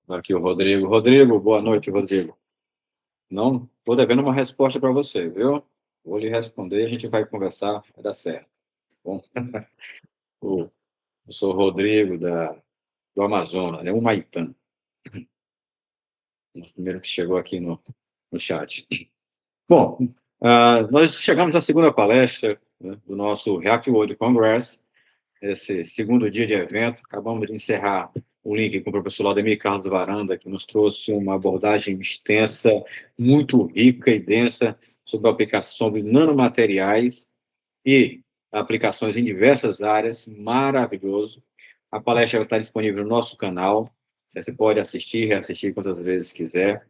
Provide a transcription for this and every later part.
Aqui o Rodrigo. Rodrigo, boa noite, Rodrigo. Não estou devendo uma resposta para você, viu? Vou lhe responder, a gente vai conversar, vai dar certo. Bom, o- eu sou o Rodrigo do Amazonas, é o Humaitã, o primeiro que chegou aqui no chat. Bom, nós chegamos à segunda palestra, né, do nosso React World Congress, esse segundo dia de evento. Acabamos de encerrar o link com o professor Laudemir Carlos Varanda, que nos trouxe uma abordagem extensa, muito rica e densa sobre a aplicação de nanomateriais e aplicações em diversas áreas. Maravilhoso. A palestra vai estar disponível no nosso canal. Você pode assistir, reassistir quantas vezes quiser,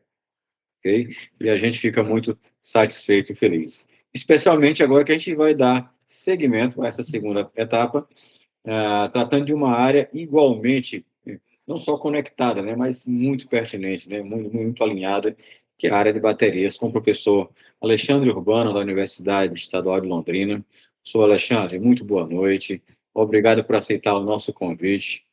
ok? E a gente fica muito satisfeito e feliz. Especialmente agora que a gente vai dar seguimento a essa segunda etapa, tratando de uma área igualmente, não só conectada, né, mas muito pertinente, né, muito alinhada, que é a área de baterias, com o professor Alexandre Urbano, da Universidade Estadual de Londrina. Professor Alexandre, muito boa noite. Obrigado por aceitar o nosso convite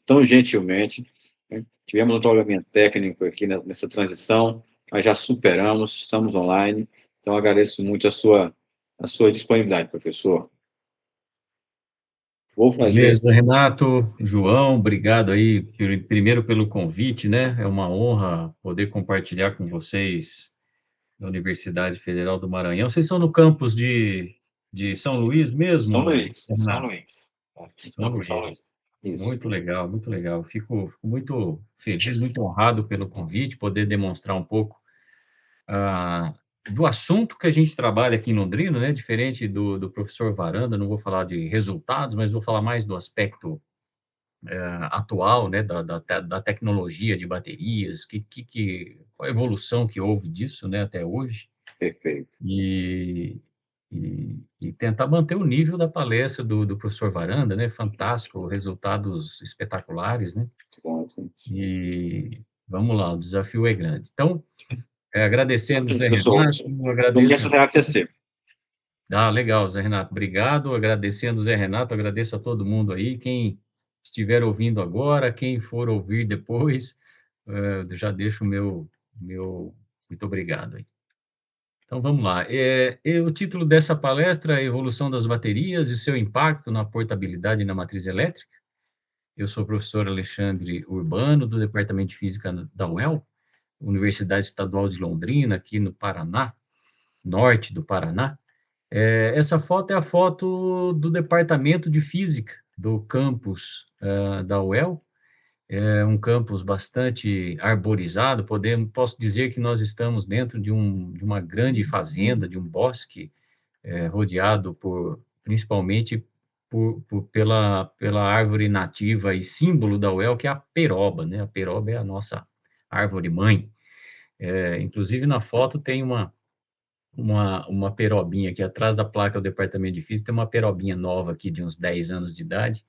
tão gentilmente, né? Tivemos um problema técnico aqui nessa transição, mas já superamos, estamos online. Então, agradeço muito a sua disponibilidade, professor. Vou fazer. Beleza, Renato, João, obrigado aí primeiro pelo convite, né? É uma honra poder compartilhar com vocês da Universidade Federal do Maranhão. Vocês são no campus de São Luís São mesmo, Luís, São Renato? Luís. Tá? São Campos São Luís. Luís. Isso. Muito legal, muito legal. Fico muito feliz, muito honrado pelo convite, poder demonstrar um pouco ah, do assunto que a gente trabalha aqui em Londrina, né? Diferente do professor Varanda, não vou falar de resultados, mas vou falar mais do aspecto atual, né, da tecnologia de baterias, qual a evolução que houve disso, né, até hoje, Perfeito. e, e tentar manter o nível da palestra do professor Varanda, né, fantástico, resultados espetaculares, né, Muito bom. Assim. e vamos lá, o desafio é grande. Então, agradecendo o Zé Professor, Renato, eu o nome agradeço. dessa react é seu. Legal, Zé Renato, obrigado. Agradecendo o Zé Renato, agradeço a todo mundo aí. Quem estiver ouvindo agora, quem for ouvir depois, já deixo o meu muito obrigado aí. Então vamos lá. O título dessa palestra é Evolução das Baterias e seu impacto na portabilidade na matriz elétrica. Eu sou o professor Alexandre Urbano, do Departamento de Física da UEL, Universidade Estadual de Londrina, aqui no Paraná, norte do Paraná. Essa foto é a foto do Departamento de Física do campus da UEL. É um campus bastante arborizado. Posso dizer que nós estamos dentro de uma grande fazenda, de um bosque, rodeado principalmente pela árvore nativa e símbolo da UEL, que é a peroba, né? A peroba é a nossa árvore mãe. Inclusive, na foto tem uma perobinha aqui atrás da placa do departamento de física, tem uma perobinha nova aqui de uns 10 anos de idade,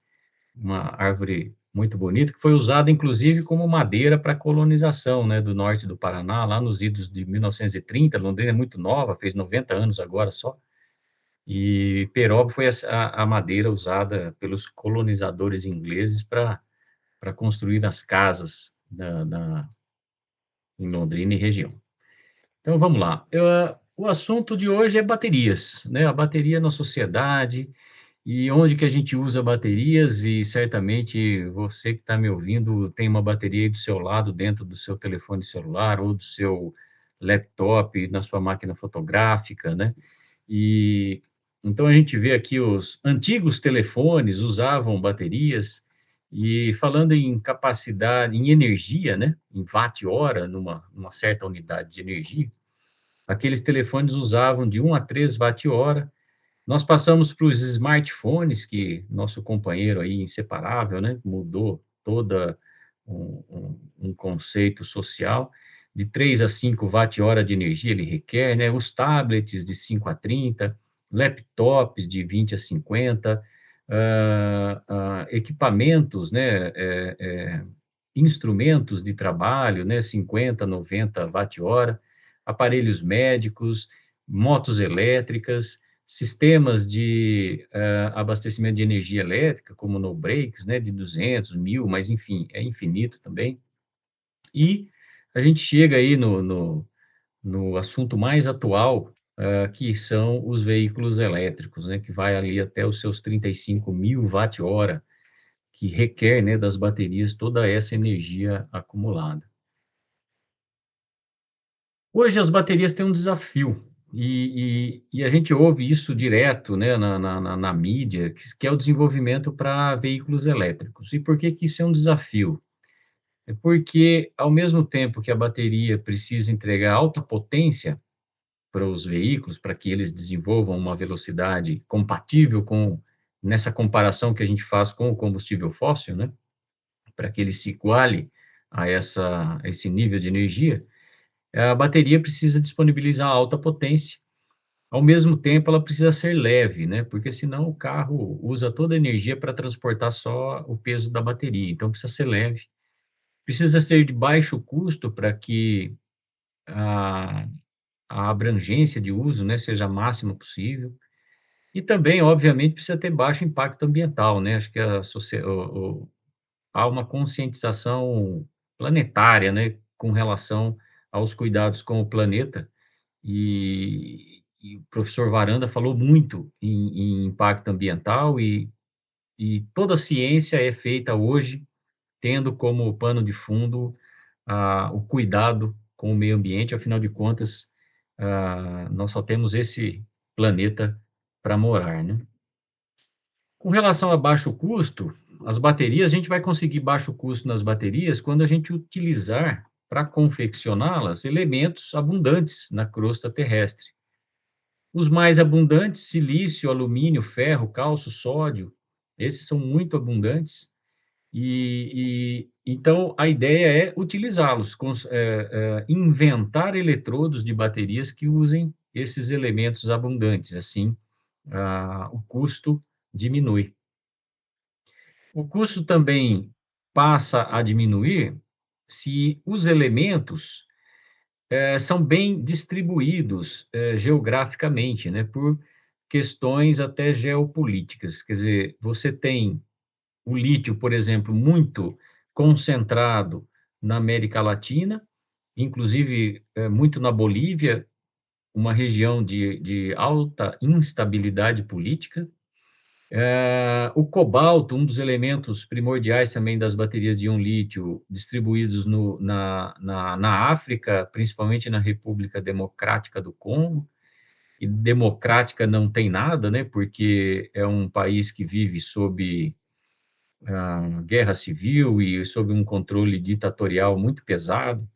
uma árvore muito bonita, que foi usada inclusive como madeira para colonização, né, do norte do Paraná, lá nos idos de 1930. Londrina é muito nova, fez 90 anos agora só, e peroba foi a madeira usada pelos colonizadores ingleses para construir as casas em Londrina e região. Então vamos lá. O assunto de hoje é baterias, né? A bateria na sociedade e onde que a gente usa baterias, e certamente você que está me ouvindo tem uma bateria aí do seu lado, dentro do seu telefone celular ou do seu laptop, na sua máquina fotográfica, né? E então a gente vê aqui os antigos telefones usavam baterias, e falando em capacidade, em energia, né? Em watt-hora, numa certa unidade de energia, aqueles telefones usavam de 1 a 3 watt-hora. Nós passamos para os smartphones, que nosso companheiro aí inseparável, né, mudou toda um conceito social, de 3 a 5 watt-hora de energia ele requer, né, os tablets de 5 a 30, laptops de 20 a 50, equipamentos, né, instrumentos de trabalho, né, 50, 90 watt-hora, aparelhos médicos, motos elétricas, sistemas de abastecimento de energia elétrica, como no breaks, né, de 200, 1000, mas enfim, é infinito também. E a gente chega aí no assunto mais atual, que são os veículos elétricos, né, que vai ali até os seus 35.000 watt-hora, que requer, né, das baterias toda essa energia acumulada. Hoje as baterias têm um desafio, e a gente ouve isso direto, né, na mídia, que é o desenvolvimento para veículos elétricos. E por que que isso é um desafio? É porque, ao mesmo tempo que a bateria precisa entregar alta potência para os veículos, para que eles desenvolvam uma velocidade compatível com nessa comparação que a gente faz com o combustível fóssil, né, para que ele se iguale a esse nível de energia, a bateria precisa disponibilizar alta potência, ao mesmo tempo ela precisa ser leve, né, porque senão o carro usa toda a energia para transportar só o peso da bateria, então precisa ser leve. Precisa ser de baixo custo para que a a abrangência de uso, né, seja a máxima possível. E também, obviamente, precisa ter baixo impacto ambiental, né, acho que a socie o há uma conscientização planetária, né, com relação aos cuidados com o planeta, e o professor Varanda falou muito em impacto ambiental, e toda a ciência é feita hoje tendo como pano de fundo o cuidado com o meio ambiente, afinal de contas, nós só temos esse planeta para morar, né. Com relação a baixo custo, as baterias, a gente vai conseguir baixo custo nas baterias quando a gente utilizar, para confeccioná-las, elementos abundantes na crosta terrestre. Os mais abundantes, silício, alumínio, ferro, cálcio, sódio, esses são muito abundantes, então a ideia é utilizá-los, inventar eletrodos de baterias que usem esses elementos abundantes, assim, o custo diminui. O custo também passa a diminuir se os elementos, são bem distribuídos, geograficamente, né, por questões até geopolíticas. Quer dizer, você tem o lítio, por exemplo, muito concentrado na América Latina, inclusive, muito na Bolívia, uma região de alta instabilidade política. O cobalto, um dos elementos primordiais também das baterias de íon lítio, distribuídos na África, principalmente na República Democrática do Congo, e democrática não tem nada, né, porque é um país que vive sob guerra civil e sob um controle ditatorial muito pesado,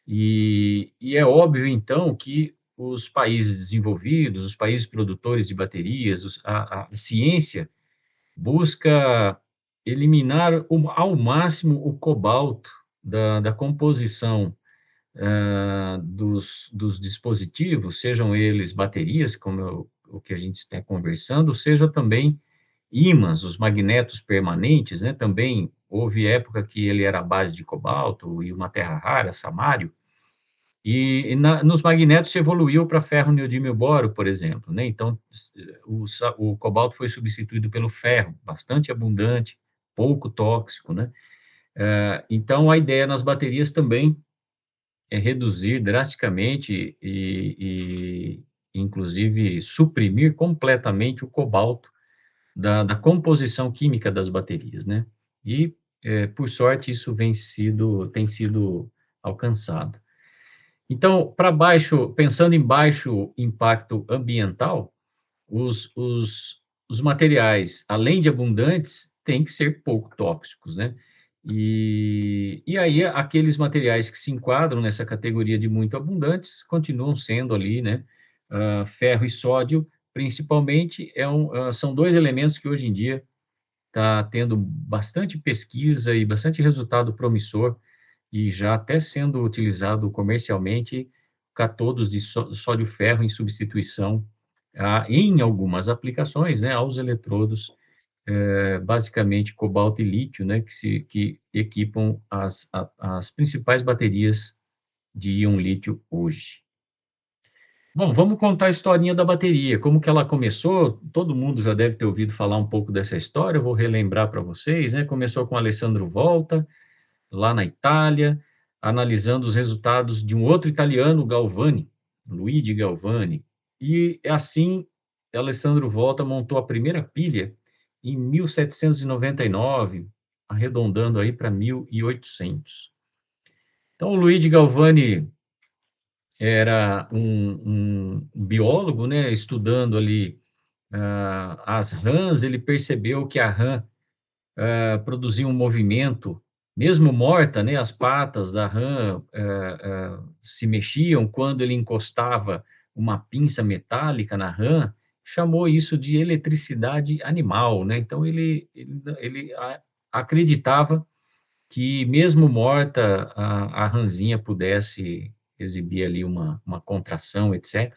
e é óbvio, então, que os países desenvolvidos, os países produtores de baterias, a ciência busca eliminar ao máximo o cobalto da composição, dos dispositivos, sejam eles baterias, como o que a gente está conversando, seja também ímãs, os magnetos permanentes, né, também houve época que ele era à base de cobalto e uma terra rara, samário, nos magnetos se evoluiu para ferro, neodímio e boro, por exemplo, né, então o cobalto foi substituído pelo ferro, bastante abundante, pouco tóxico, né. Então a ideia nas baterias também é reduzir drasticamente inclusive suprimir completamente o cobalto da composição química das baterias, né. E, por sorte, isso tem sido alcançado. Então, pensando em baixo impacto ambiental, os materiais, além de abundantes, têm que ser pouco tóxicos, né. E aí aqueles materiais que se enquadram nessa categoria de muito abundantes continuam sendo ali, né, ferro e sódio, principalmente, são 2 elementos que hoje em dia está tendo bastante pesquisa e bastante resultado promissor, e já até sendo utilizado comercialmente cátodos de sódio-ferro em substituição, em algumas aplicações, né, aos eletrodos, basicamente cobalto e lítio, né, que equipam as principais baterias de íon lítio hoje. Bom, vamos contar a historinha da bateria, como que ela começou, todo mundo já deve ter ouvido falar um pouco dessa história, eu vou relembrar para vocês, né, começou com Alessandro Volta, lá na Itália, analisando os resultados de um outro italiano, Galvani, Luigi Galvani, e assim Alessandro Volta montou a primeira pilha em 1799, arredondando aí para 1800. Então, o Luigi Galvani era um biólogo, né, estudando ali as rãs. Ele percebeu que a rã produzia um movimento, mesmo morta, né, as patas da rã se mexiam quando ele encostava uma pinça metálica na rã, chamou isso de eletricidade animal, né? Então, ele acreditava que, mesmo morta, a rãzinha pudesse exibir ali uma contração, etc.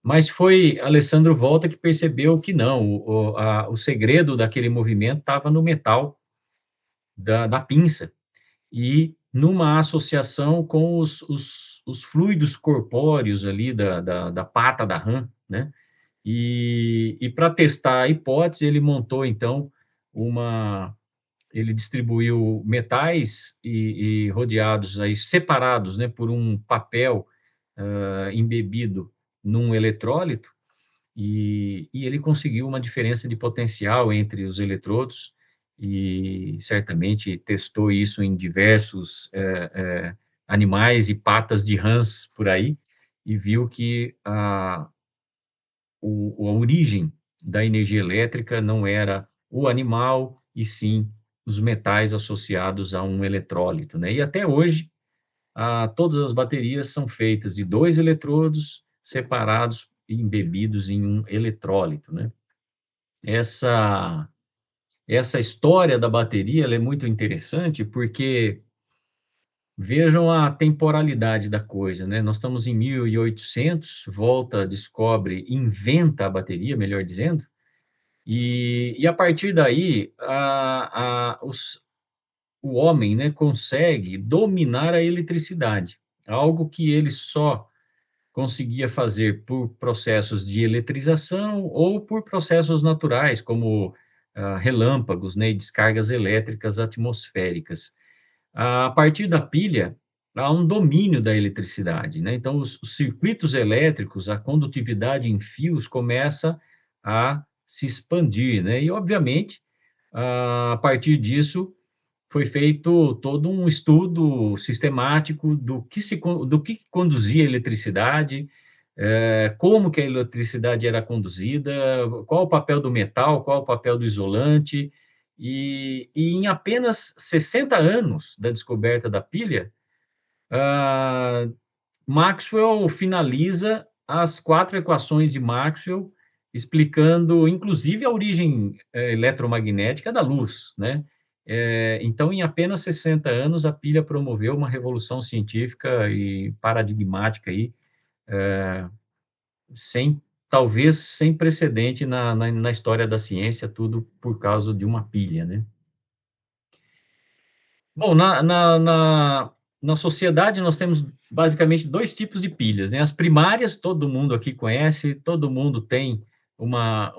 Mas foi Alessandro Volta que percebeu que não, o segredo daquele movimento estava no metal da pinça e numa associação com os fluidos corpóreos ali da pata da rã, né? E para testar a hipótese, ele montou, então, ele distribuiu metais e rodeados aí, separados, né, por um papel embebido num eletrólito, e ele conseguiu uma diferença de potencial entre os eletrodos, e certamente testou isso em diversos animais e patas de rãs por aí, e viu que a origem da energia elétrica não era o animal, e sim os metais associados a um eletrólito, né? E até hoje, todas as baterias são feitas de dois eletrodos separados e embebidos em um eletrólito, né? Essa, essa história da bateria, ela é muito interessante, porque vejam a temporalidade da coisa, né? Nós estamos em 1800, Volta descobre, inventa a bateria, melhor dizendo, e a partir daí, o homem, né, consegue dominar a eletricidade, algo que ele só conseguia fazer por processos de eletrização ou por processos naturais, como relâmpagos, né, e descargas elétricas atmosféricas. A partir da pilha, há um domínio da eletricidade, né? Então, os circuitos elétricos, a condutividade em fios começa a se expandir, né? E, obviamente, a partir disso, foi feito todo um estudo sistemático do que conduzia a eletricidade, como que a eletricidade era conduzida, qual o papel do metal, qual o papel do isolante, e em apenas 60 anos da descoberta da pilha, ah, Maxwell finaliza as quatro equações de Maxwell, explicando, inclusive, a origem eletromagnética da luz, né? Então, em apenas 60 anos, a pilha promoveu uma revolução científica e paradigmática aí, sem, talvez sem precedente na história da ciência, tudo por causa de uma pilha, né? Bom, na sociedade nós temos basicamente dois tipos de pilhas, né? As primárias, todo mundo aqui conhece, todo mundo tem uma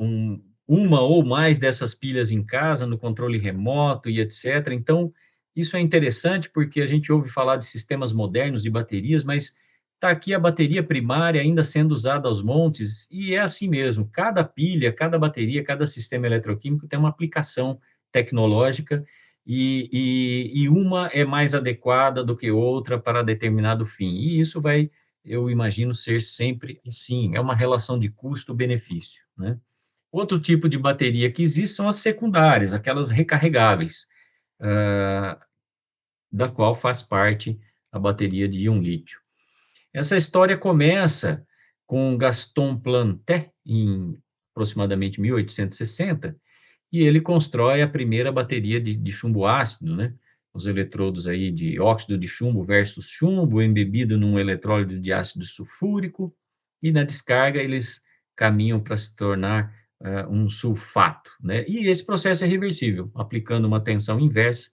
ou mais dessas pilhas em casa, no controle remoto e etc. Então, isso é interessante porque a gente ouve falar de sistemas modernos de baterias, mas está aqui a bateria primária ainda sendo usada aos montes, e é assim mesmo, cada pilha, cada bateria, cada sistema eletroquímico tem uma aplicação tecnológica, e uma é mais adequada do que outra para determinado fim. E isso vai, eu imagino, ser sempre assim, é uma relação de custo-benefício, né? Outro tipo de bateria que existe são as secundárias, aquelas recarregáveis, da qual faz parte a bateria de íon lítio. Essa história começa com Gaston Planté, em aproximadamente 1860, e ele constrói a primeira bateria de chumbo ácido, né? Os eletrodos aí de óxido de chumbo versus chumbo, embebido num eletrólito de ácido sulfúrico, e na descarga eles caminham para se tornar um sulfato, né? E esse processo é reversível, aplicando uma tensão inversa,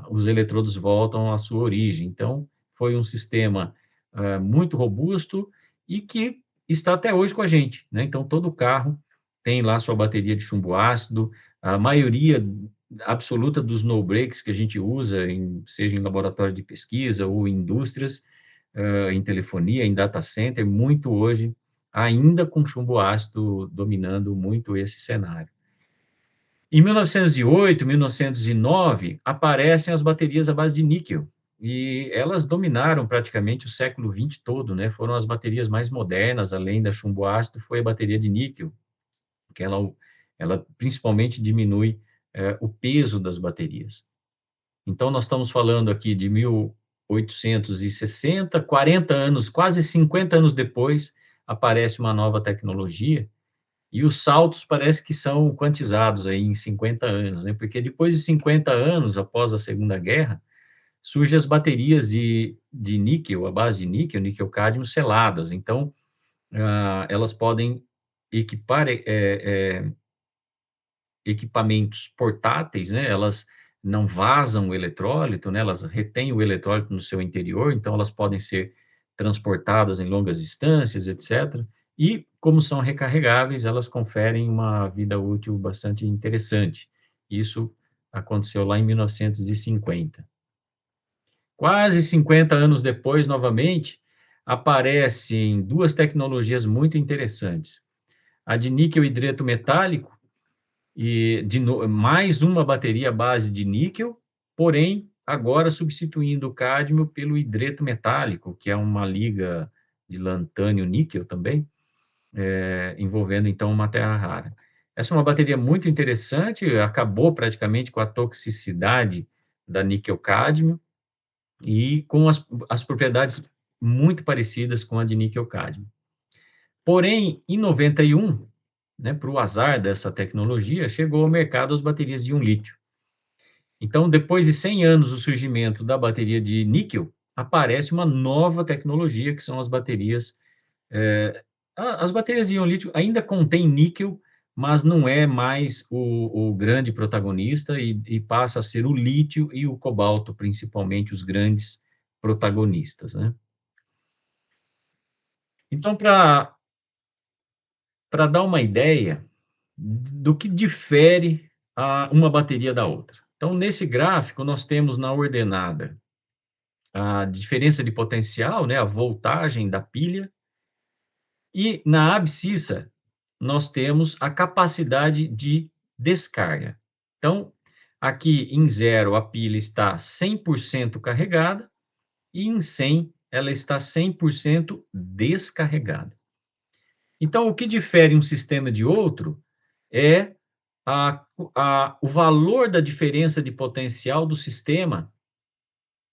os eletrodos voltam à sua origem. Então, foi um sistema muito robusto e que está até hoje com a gente, né? Então, todo carro tem lá sua bateria de chumbo ácido, a maioria absoluta dos no-breaks que a gente usa, seja em laboratório de pesquisa ou em indústrias, em telefonia, em data center, muito hoje, ainda com chumbo ácido dominando muito esse cenário. Em 1908, 1909, aparecem as baterias à base de níquel, e elas dominaram praticamente o século XX todo, né? Foram as baterias mais modernas, além da chumbo ácido, foi a bateria de níquel, que ela principalmente diminui o peso das baterias. Então, nós estamos falando aqui de 1860, 40 anos, quase 50 anos depois, aparece uma nova tecnologia, e os saltos parece que são quantizados aí em 50 anos, né? Porque depois de 50 anos, após a Segunda Guerra, surgem as baterias de níquel, a base de níquel, níquel-cádmio seladas. Então, elas podem equipar equipamentos portáteis, né? Elas não vazam o eletrólito, né? Elas retêm o eletrólito no seu interior, então elas podem ser transportadas em longas distâncias, etc. E, como são recarregáveis, elas conferem uma vida útil bastante interessante. Isso aconteceu lá em 1950. Quase 50 anos depois, novamente, aparecem duas tecnologias muito interessantes. A de níquel hidreto metálico, e mais uma bateria à base de níquel, porém, agora substituindo o cádmio pelo hidreto metálico, que é uma liga de lantânio-níquel também, envolvendo, então, uma terra rara. Essa é uma bateria muito interessante, acabou praticamente com a toxicidade da níquel-cádmio e com as propriedades muito parecidas com a de níquel-cádmio. Porém, em 91, né, para o azar dessa tecnologia, chegou ao mercado as baterias de íon lítio. Então, depois de 100 anos do surgimento da bateria de níquel, aparece uma nova tecnologia, que são as baterias. As baterias de íon lítio ainda contêm níquel, mas não é mais o grande protagonista, e passa a ser o lítio e o cobalto, principalmente, os grandes protagonistas, né? Então, para dar uma ideia do que difere uma bateria da outra. Então, nesse gráfico, nós temos na ordenada a diferença de potencial, né, a voltagem da pilha, e na abscissa nós temos a capacidade de descarga. Então, aqui em 0 a pilha está 100% carregada, e em 100 ela está 100% descarregada. Então, o que difere um sistema de outro é o valor da diferença de potencial do sistema,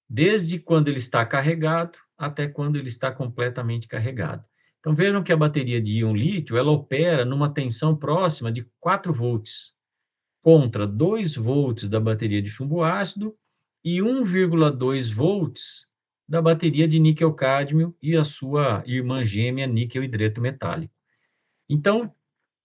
desde quando ele está carregado até quando ele está completamente carregado. Então, vejam que a bateria de íon lítio, ela opera numa tensão próxima de 4 volts, contra 2 volts da bateria de chumbo ácido e 1,2 volts da bateria de níquel-cádmio e a sua irmã gêmea níquel hidreto metálico. Então,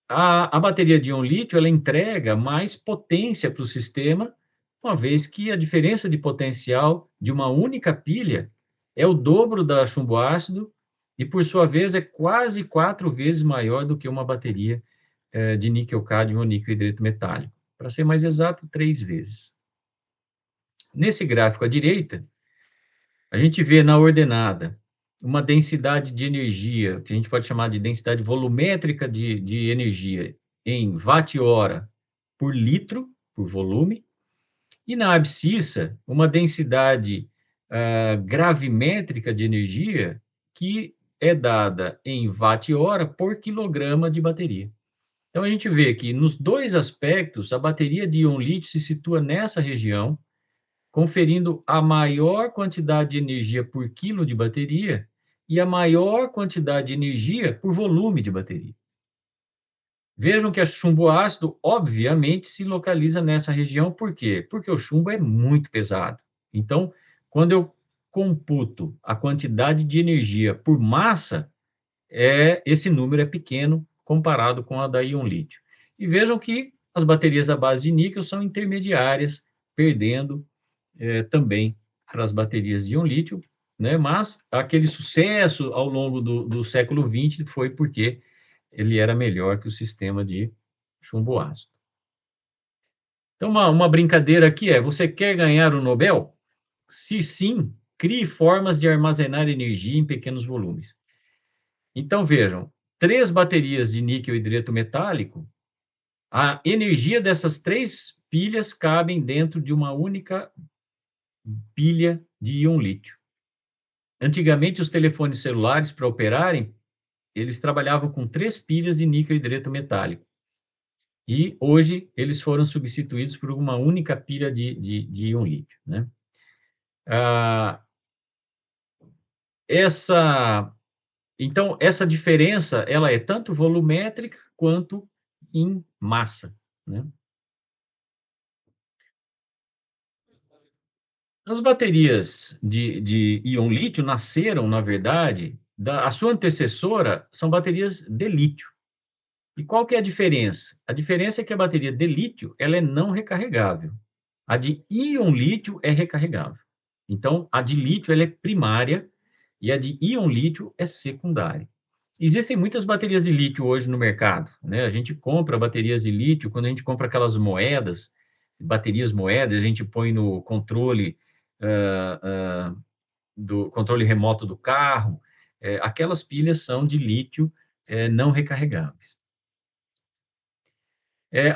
a bateria de íon lítio, ela entrega mais potência para o sistema, uma vez que a diferença de potencial de uma única pilha é o dobro da chumbo ácido e, por sua vez, é quase 4 vezes maior do que uma bateria de níquel-cádmio ou níquel hidreto metálico. Para ser mais exato, 3 vezes. Nesse gráfico à direita, a gente vê na ordenada uma densidade de energia, que a gente pode chamar de densidade volumétrica de energia, em watt-hora por litro, por volume, e na abscissa, uma densidade gravimétrica de energia, que é dada em watt-hora por quilograma de bateria. Então, a gente vê que, nos dois aspectos, a bateria de íon lítio se situa nessa região, conferindo a maior quantidade de energia por quilo de bateria e a maior quantidade de energia por volume de bateria. Vejam que a chumbo ácido, obviamente, se localiza nessa região. Por quê? Porque o chumbo é muito pesado. Então, quando eu computo a quantidade de energia por massa, esse número é pequeno comparado com a da íon lítio. E vejam que as baterias à base de níquel são intermediárias, perdendo também para as baterias de íon lítio, né? Mas aquele sucesso ao longo do século XX foi porque ele era melhor que o sistema de chumbo ácido. Então, uma brincadeira aqui é: você quer ganhar o Nobel? Se sim, crie formas de armazenar energia em pequenos volumes. Então, vejam, 3 baterias de níquel hidreto metálico, a energia dessas 3 pilhas cabem dentro de uma única pilha de íon lítio. Antigamente, os telefones celulares, para operarem, eles trabalhavam com 3 pilhas de níquel hidreto metálico. E hoje eles foram substituídos por uma única pilha de íon lítio, né? Ah, essa Então, essa diferença, ela é tanto volumétrica quanto em massa, né. As baterias de íon lítio nasceram, na verdade, da a sua antecessora são baterias de lítio. E qual que é a diferença? A diferença é que a bateria de lítio, ela é não recarregável. A de íon lítio é recarregável. Então, a de lítio, ela é primária e a de íon lítio é secundária. Existem muitas baterias de lítio hoje no mercado, né? A gente compra baterias de lítio quando a gente compra aquelas moedas, baterias moedas, a gente põe no controle ah, ah, do controle remoto do carro. Aquelas pilhas são de lítio não recarregáveis.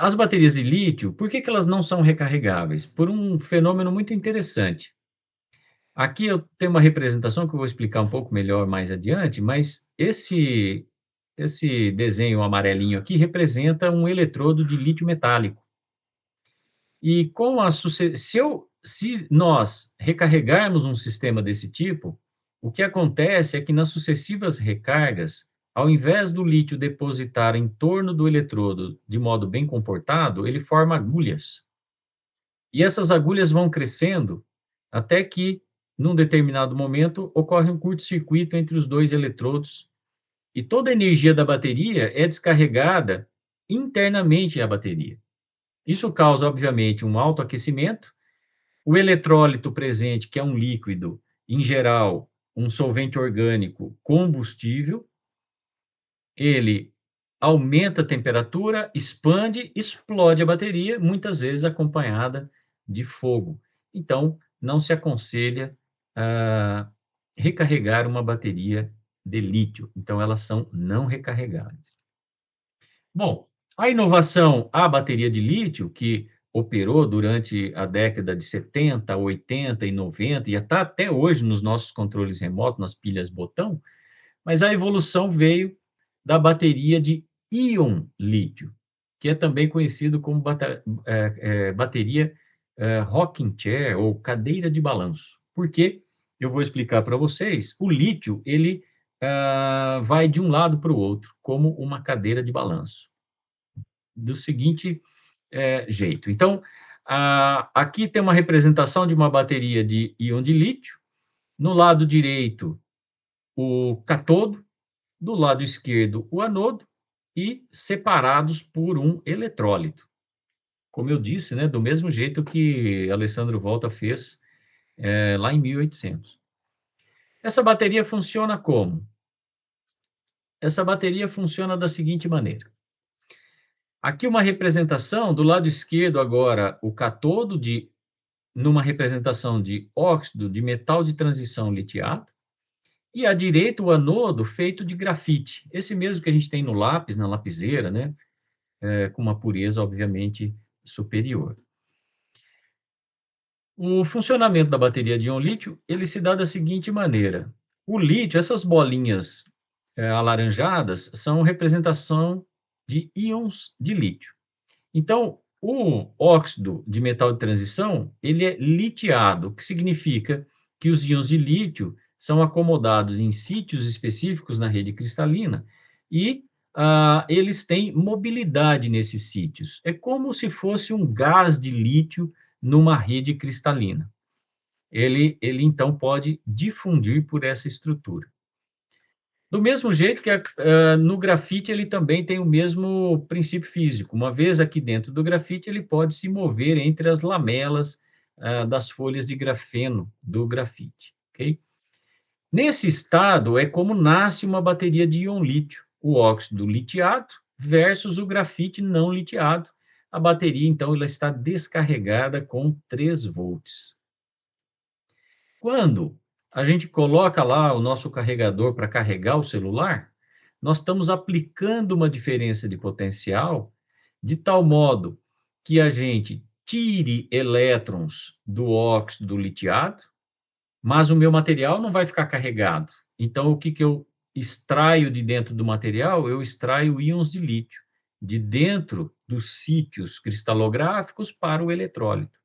As baterias de lítio, por que que elas não são recarregáveis? Por um fenômeno muito interessante. Aqui eu tenho uma representação que eu vou explicar um pouco melhor mais adiante, mas esse desenho amarelinho aqui representa um eletrodo de lítio metálico. E com a suce se nós recarregarmos um sistema desse tipo, o que acontece é que nas sucessivas recargas, ao invés do lítio depositar em torno do eletrodo de modo bem comportado, ele forma agulhas. E essas agulhas vão crescendo até que, num determinado momento, ocorre um curto-circuito entre os 2 eletrodos e toda a energia da bateria é descarregada internamente à bateria. Isso causa, obviamente, um alto aquecimento. O eletrólito presente, que é um líquido, em geral, um solvente orgânico combustível, ele aumenta a temperatura, expande, explode a bateria, muitas vezes acompanhada de fogo. Então, não se aconselha recarregar uma bateria de lítio. Então, elas são não recarregáveis. Bom, a inovação, a bateria de lítio, que operou durante a década de 70, 80 e 90, e está até hoje nos nossos controles remotos, nas pilhas botão, mas a evolução veio da bateria de íon lítio, que é também conhecido como bateria rocking chair ou cadeira de balanço. Por quê? Eu vou explicar para vocês. O lítio, ele vai de um lado para o outro, como uma cadeira de balanço, do seguinte jeito. Então, aqui tem uma representação de uma bateria de íon de lítio. No lado direito, o catodo, do lado esquerdo, o anodo, e separados por um eletrólito. Como eu disse, né, do mesmo jeito que Alessandro Volta fez lá em 1800. Essa bateria funciona como? Essa bateria funciona da seguinte maneira. Aqui uma representação, do lado esquerdo agora, o catodo numa representação de óxido de metal de transição litiado, e à direita o anodo feito de grafite, esse mesmo que a gente tem no lápis, na lapiseira, né? Com uma pureza, obviamente, superior. O funcionamento da bateria de íon lítio, ele se dá da seguinte maneira. O lítio, essas bolinhas alaranjadas, são representação de íons de lítio. Então, o óxido de metal de transição, ele é litiado, o que significa que os íons de lítio são acomodados em sítios específicos na rede cristalina e eles têm mobilidade nesses sítios. É como se fosse um gás de lítio numa rede cristalina. Ele então pode difundir por essa estrutura. Do mesmo jeito que no grafite ele também tem o mesmo princípio físico. Uma vez aqui dentro do grafite, ele pode se mover entre as lamelas das folhas de grafeno do grafite, ok? Nesse estado é como nasce uma bateria de íon lítio, o óxido litiado versus o grafite não litiado, a bateria, então, ela está descarregada com 3 volts. Quando a gente coloca lá o nosso carregador para carregar o celular, nós estamos aplicando uma diferença de potencial de tal modo que a gente tire elétrons do óxido litiado, mas o meu material não vai ficar carregado. Então, o que que eu extraio de dentro do material? Eu extraio íons de lítio, de dentro dos sítios cristalográficos para o eletrólito.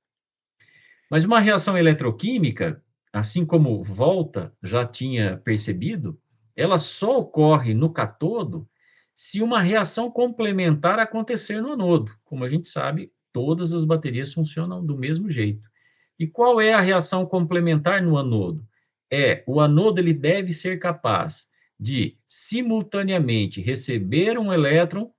Mas uma reação eletroquímica, assim como Volta já tinha percebido, ela só ocorre no catodo se uma reação complementar acontecer no anodo. Como a gente sabe, todas as baterias funcionam do mesmo jeito. E qual é a reação complementar no anodo? O anodo ele deve ser capaz de simultaneamente receber um elétron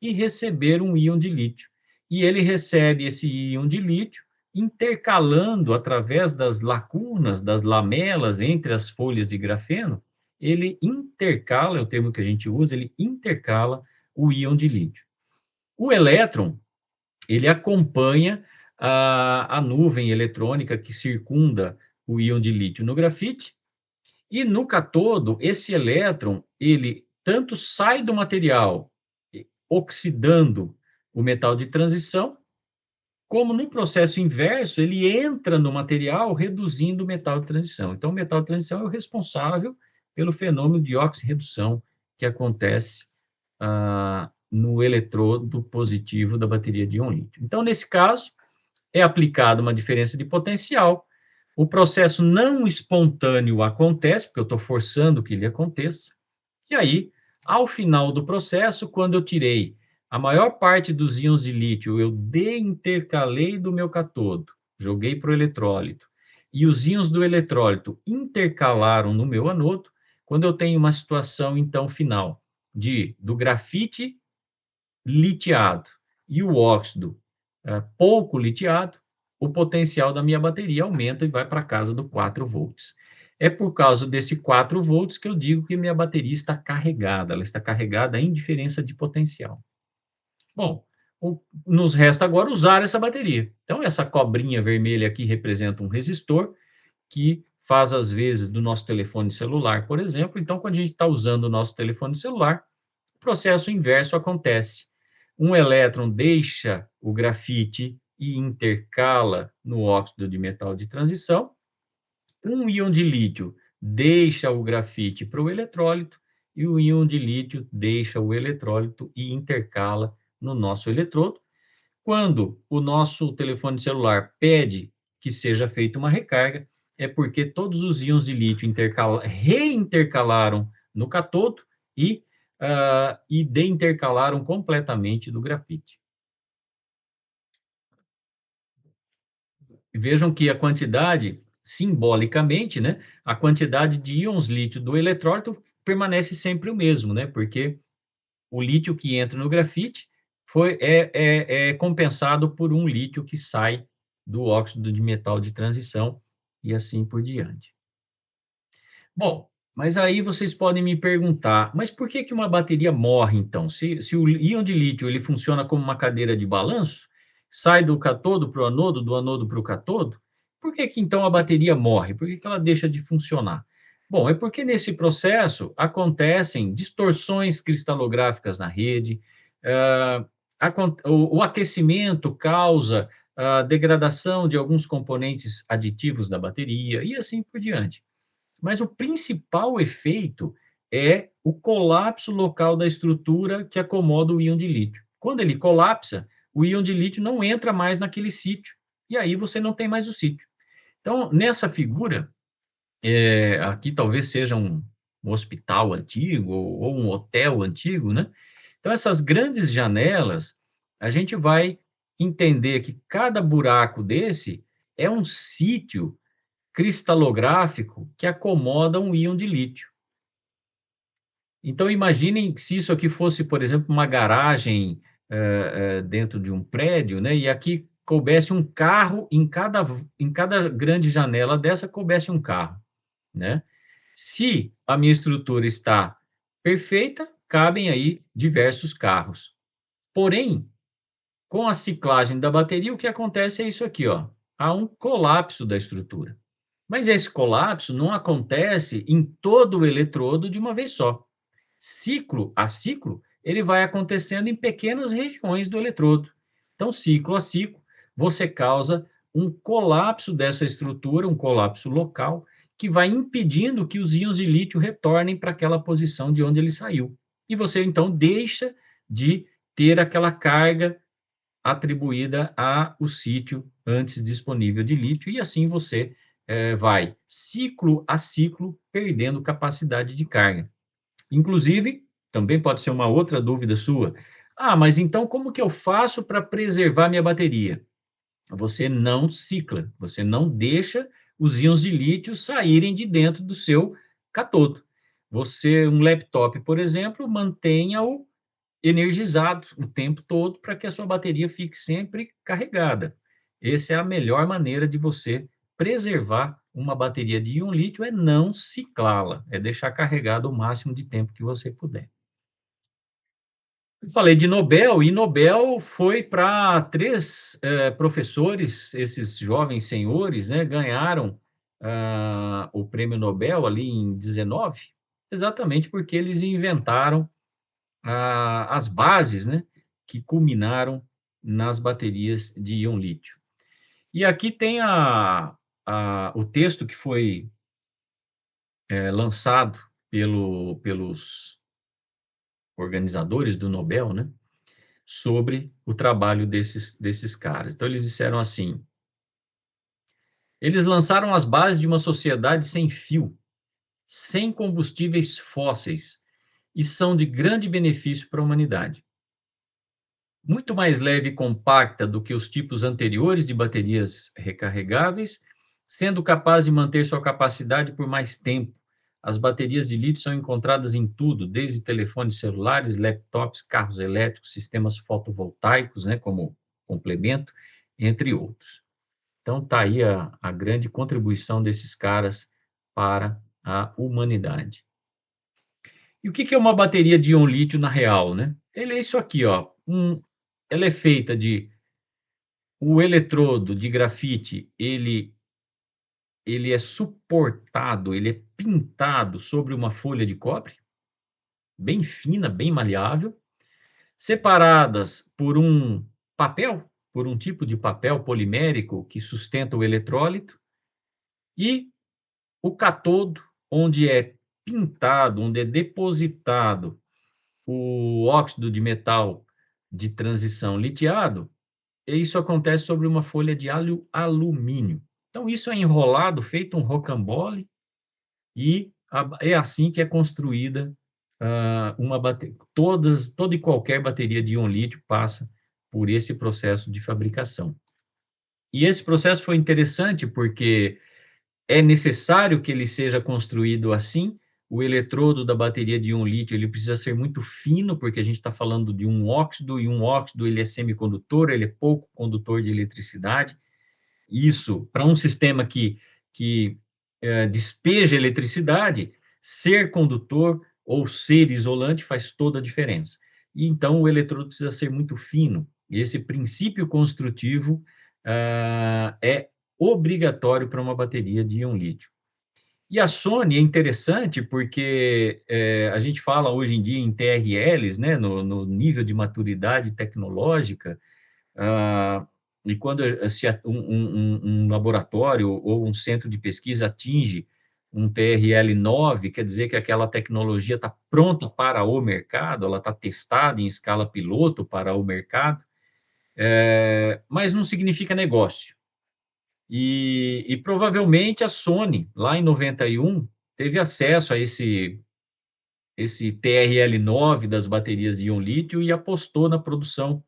e receber um íon de lítio. E ele recebe esse íon de lítio intercalando através das lacunas, das lamelas entre as folhas de grafeno, ele intercala, é o termo que a gente usa, ele intercala o íon de lítio. O elétron, ele acompanha a nuvem eletrônica que circunda o íon de lítio no grafite, e no catodo, esse elétron, ele tanto sai do material oxidando o metal de transição, como no processo inverso, ele entra no material reduzindo o metal de transição. Então, o metal de transição é o responsável pelo fenômeno de oxirredução que acontece no eletrodo positivo da bateria de íon lítio. Então, nesse caso, é aplicada uma diferença de potencial, o processo não espontâneo acontece, porque eu estou forçando que ele aconteça, e aí, ao final do processo, quando eu tirei a maior parte dos íons de lítio, eu deintercalei do meu catodo, joguei para o eletrólito, e os íons do eletrólito intercalaram no meu anodo, quando eu tenho uma situação, então, final, do grafite litiado e o óxido pouco litiado, o potencial da minha bateria aumenta e vai para casa do 4 volts. É por causa desse 4 volts que eu digo que minha bateria está carregada, ela está carregada em diferença de potencial. Bom, nos resta agora usar essa bateria. Então, essa cobrinha vermelha aqui representa um resistor que faz, às vezes, do nosso telefone celular, por exemplo. Então, quando a gente está usando o nosso telefone celular, o processo inverso acontece. Um elétron deixa o grafite e intercala no óxido de metal de transição. Um íon de lítio deixa o grafite para o eletrólito e o íon de lítio deixa o eletrólito e intercala no nosso eletrodo. Quando o nosso telefone celular pede que seja feita uma recarga, é porque todos os íons de lítio reintercalaram no catodo e deintercalaram completamente do grafite. Vejam que a quantidade, simbolicamente, né, a quantidade de íons lítio do eletrólito permanece sempre o mesmo, né, porque o lítio que entra no grafite é compensado por um lítio que sai do óxido de metal de transição e assim por diante. Bom, mas aí vocês podem me perguntar, mas por que que uma bateria morre então? Se o íon de lítio ele funciona como uma cadeira de balanço, sai do catodo para o anodo, do anodo para o catodo, por que que então a bateria morre? Por que que ela deixa de funcionar? Bom, é porque nesse processo acontecem distorções cristalográficas na rede, ah, o aquecimento causa a degradação de alguns componentes aditivos da bateria e assim por diante. Mas o principal efeito é o colapso local da estrutura que acomoda o íon de lítio. Quando ele colapsa, o íon de lítio não entra mais naquele sítio, e aí você não tem mais o sítio. Então, nessa figura, aqui talvez seja um hospital antigo ou um hotel antigo, né? Então, essas grandes janelas, a gente vai entender que cada buraco desse é um sítio cristalográfico que acomoda um íon de lítio. Então, imaginem se isso aqui fosse, por exemplo, uma garagem dentro de um prédio, né? E aqui coubesse um carro em cada grande janela dessa coubesse um carro, né? Se a minha estrutura está perfeita, cabem aí diversos carros. Porém, Com a ciclagem da bateria, o que acontece é isso aqui, ó, há um colapso da estrutura. Mas esse colapso não acontece em todo o eletrodo de uma vez só. Ciclo a ciclo, ele vai acontecendo em pequenas regiões do eletrodo. Então, ciclo a ciclo, você causa um colapso dessa estrutura, um colapso local, que vai impedindo que os íons de lítio retornem para aquela posição de onde ele saiu. E você, então, deixa de ter aquela carga atribuída ao sítio antes disponível de lítio, e assim você vai, ciclo a ciclo, perdendo capacidade de carga. Inclusive, também pode ser uma outra dúvida sua. Ah, mas então como que eu faço para preservar minha bateria? Você não cicla, você não deixa os íons de lítio saírem de dentro do seu catodo. Você, um laptop, por exemplo, mantenha-o energizado o tempo todo para que a sua bateria fique sempre carregada. Essa é a melhor maneira de você preservar uma bateria de íon lítio, é não ciclá-la, é deixar carregada o máximo de tempo que você puder. Eu falei de Nobel, e Nobel foi para 3 professores, esses jovens senhores, né, ganharam o prêmio Nobel ali em 19, exatamente porque eles inventaram as bases, né, que culminaram nas baterias de íon lítio. E aqui tem o texto que foi lançado pelos organizadores do Nobel, né, sobre o trabalho desses caras. Então, eles disseram assim: eles lançaram as bases de uma sociedade sem fio, sem combustíveis fósseis, e são de grande benefício para a humanidade. Muito mais leve e compacta do que os tipos anteriores de baterias recarregáveis, sendo capaz de manter sua capacidade por mais tempo. As baterias de lítio são encontradas em tudo, desde telefones celulares, laptops, carros elétricos, sistemas fotovoltaicos, né, como complemento, entre outros. Então, está aí a grande contribuição desses caras para a humanidade. E o que é uma bateria de íon lítio na real, né? Ele é isso aqui, ó. Ela é feita de o eletrodo de grafite, ele é suportado, ele é pintado sobre uma folha de cobre, bem fina, bem maleável, separadas por um tipo de papel polimérico que sustenta o eletrólito, e o catodo, onde é pintado, onde é depositado o óxido de metal de transição litiado, e isso acontece sobre uma folha de alumínio. Então, isso é enrolado, feito um rocambole, e é assim que é construída toda e qualquer bateria de íon lítio passa por esse processo de fabricação. E esse processo foi interessante porque é necessário que ele seja construído assim. O eletrodo da bateria de íon lítio, ele precisa ser muito fino, porque a gente está falando de um óxido, e um óxido ele é semicondutor, ele é pouco condutor de eletricidade. Isso, para um sistema que despeja eletricidade, ser condutor ou ser isolante faz toda a diferença. E então o eletrodo precisa ser muito fino. E esse princípio construtivo é obrigatório para uma bateria de íon lítio. E a Sony é interessante porque a gente fala hoje em dia em TRLs, né, no nível de maturidade tecnológica, e quando um laboratório ou um centro de pesquisa atinge um TRL 9, quer dizer que aquela tecnologia está pronta para o mercado, ela está testada em escala piloto para o mercado, mas não significa negócio. E provavelmente a Sony, lá em 91, teve acesso a esse TRL 9 das baterias de íon lítio e apostou na produção.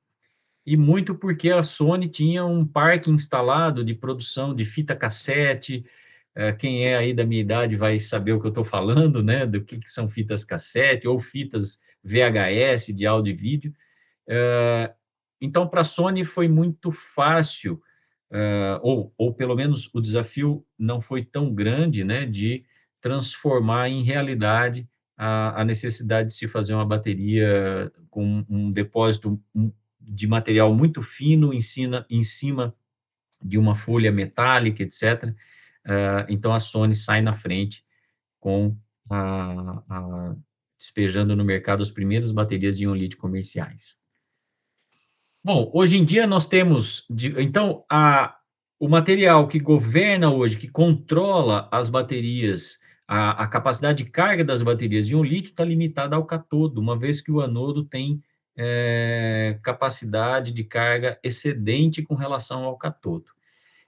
E muito porque a Sony tinha um parque instalado de produção de fita cassete. Quem é aí da minha idade vai saber o que eu estou falando, né? Do que são fitas cassete ou fitas VHS de áudio e vídeo. Então, para a Sony foi muito fácil, ou pelo menos o desafio não foi tão grande, né, de transformar em realidade a necessidade de se fazer uma bateria com um depósito de material muito fino em cima de uma folha metálica, etc. Então, a Sony sai na frente com despejando no mercado as primeiras baterias de íon-lítio comerciais. Bom, hoje em dia nós temos, então, o material que governa hoje, que controla as baterias, a capacidade de carga das baterias de íon-lítio está limitada ao catodo, uma vez que o anodo tem capacidade de carga excedente com relação ao catodo.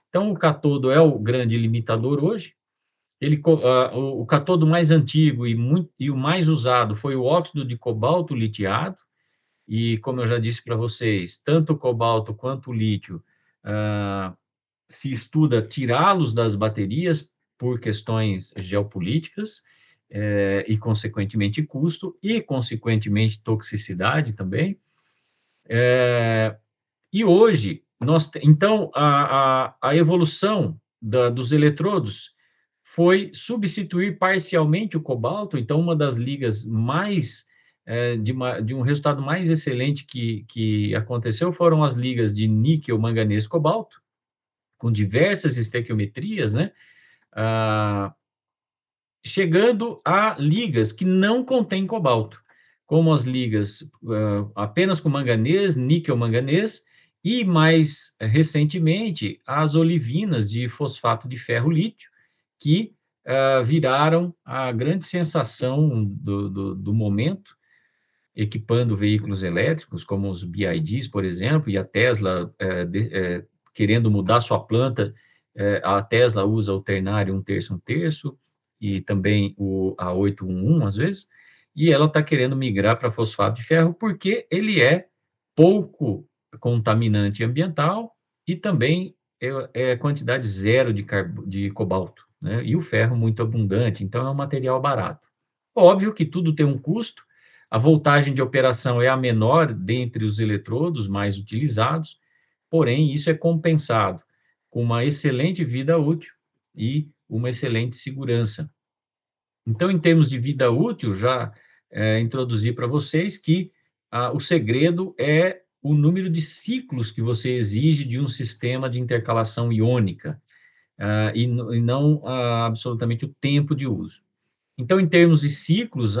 Então, o catodo é o grande limitador hoje. O catodo mais antigo e o mais usado foi o óxido de cobalto litiado, e como eu já disse para vocês, tanto o cobalto quanto o lítio se estuda tirá-los das baterias por questões geopolíticas e, consequentemente, custo e, consequentemente, toxicidade também. E hoje, então, a evolução dos eletrodos foi substituir parcialmente o cobalto. Então, uma das ligas mais de um resultado mais excelente que aconteceu foram as ligas de níquel, manganês, cobalto, com diversas estequiometrias, né? Chegando a ligas que não contêm cobalto, como as ligas apenas com manganês, níquel, manganês, e mais recentemente as olivinas de fosfato de ferro lítio, que viraram a grande sensação do momento, equipando veículos elétricos, como os BYDs, por exemplo, e a Tesla querendo mudar sua planta. A Tesla usa o ternário 1/3, 1/3, e também a 811, às vezes, e ela está querendo migrar para fosfato de ferro, porque ele é pouco contaminante ambiental e também é quantidade zero de cobalto, né? E o ferro muito abundante, então é um material barato. Óbvio que tudo tem um custo. A voltagem de operação é a menor dentre os eletrodos mais utilizados, porém, isso é compensado com uma excelente vida útil e uma excelente segurança. Então, em termos de vida útil, já introduzi para vocês que o segredo é o número de ciclos que você exige de um sistema de intercalação iônica, e não absolutamente o tempo de uso. Então, em termos de ciclos,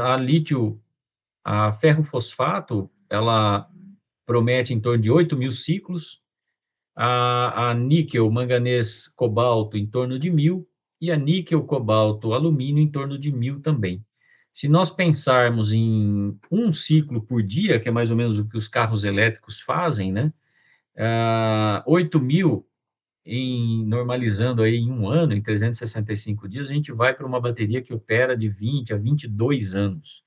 a ferro-fosfato, ela promete em torno de 8.000 ciclos, a níquel, manganês, cobalto em torno de 1.000, e a níquel, cobalto, alumínio em torno de 1.000 também. Se nós pensarmos em um ciclo por dia, que é mais ou menos o que os carros elétricos fazem, né? 8.000, normalizando aí em um ano, em 365 dias, a gente vai para uma bateria que opera de 20 a 22 anos.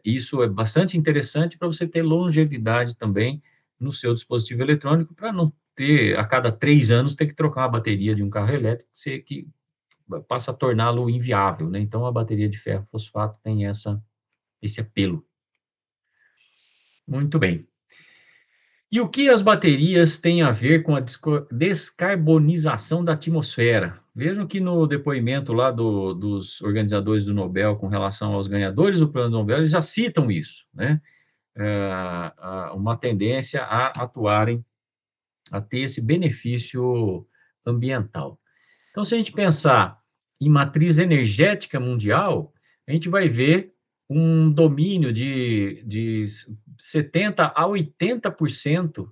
Isso é bastante interessante para você ter longevidade também no seu dispositivo eletrônico, para não ter, a cada 3 anos, ter que trocar a bateria de um carro elétrico, que passa a torná-lo inviável, né? Então, a bateria de ferro fosfato tem esse apelo. Muito bem. E o que as baterias têm a ver com a descarbonização da atmosfera? Vejam que no depoimento lá dos organizadores do Nobel com relação aos ganhadores do Prêmio Nobel, eles já citam isso, né? Uma tendência a atuarem, a ter esse benefício ambiental. Então, se a gente pensar em matriz energética mundial, a gente vai ver um domínio de 70% a 80%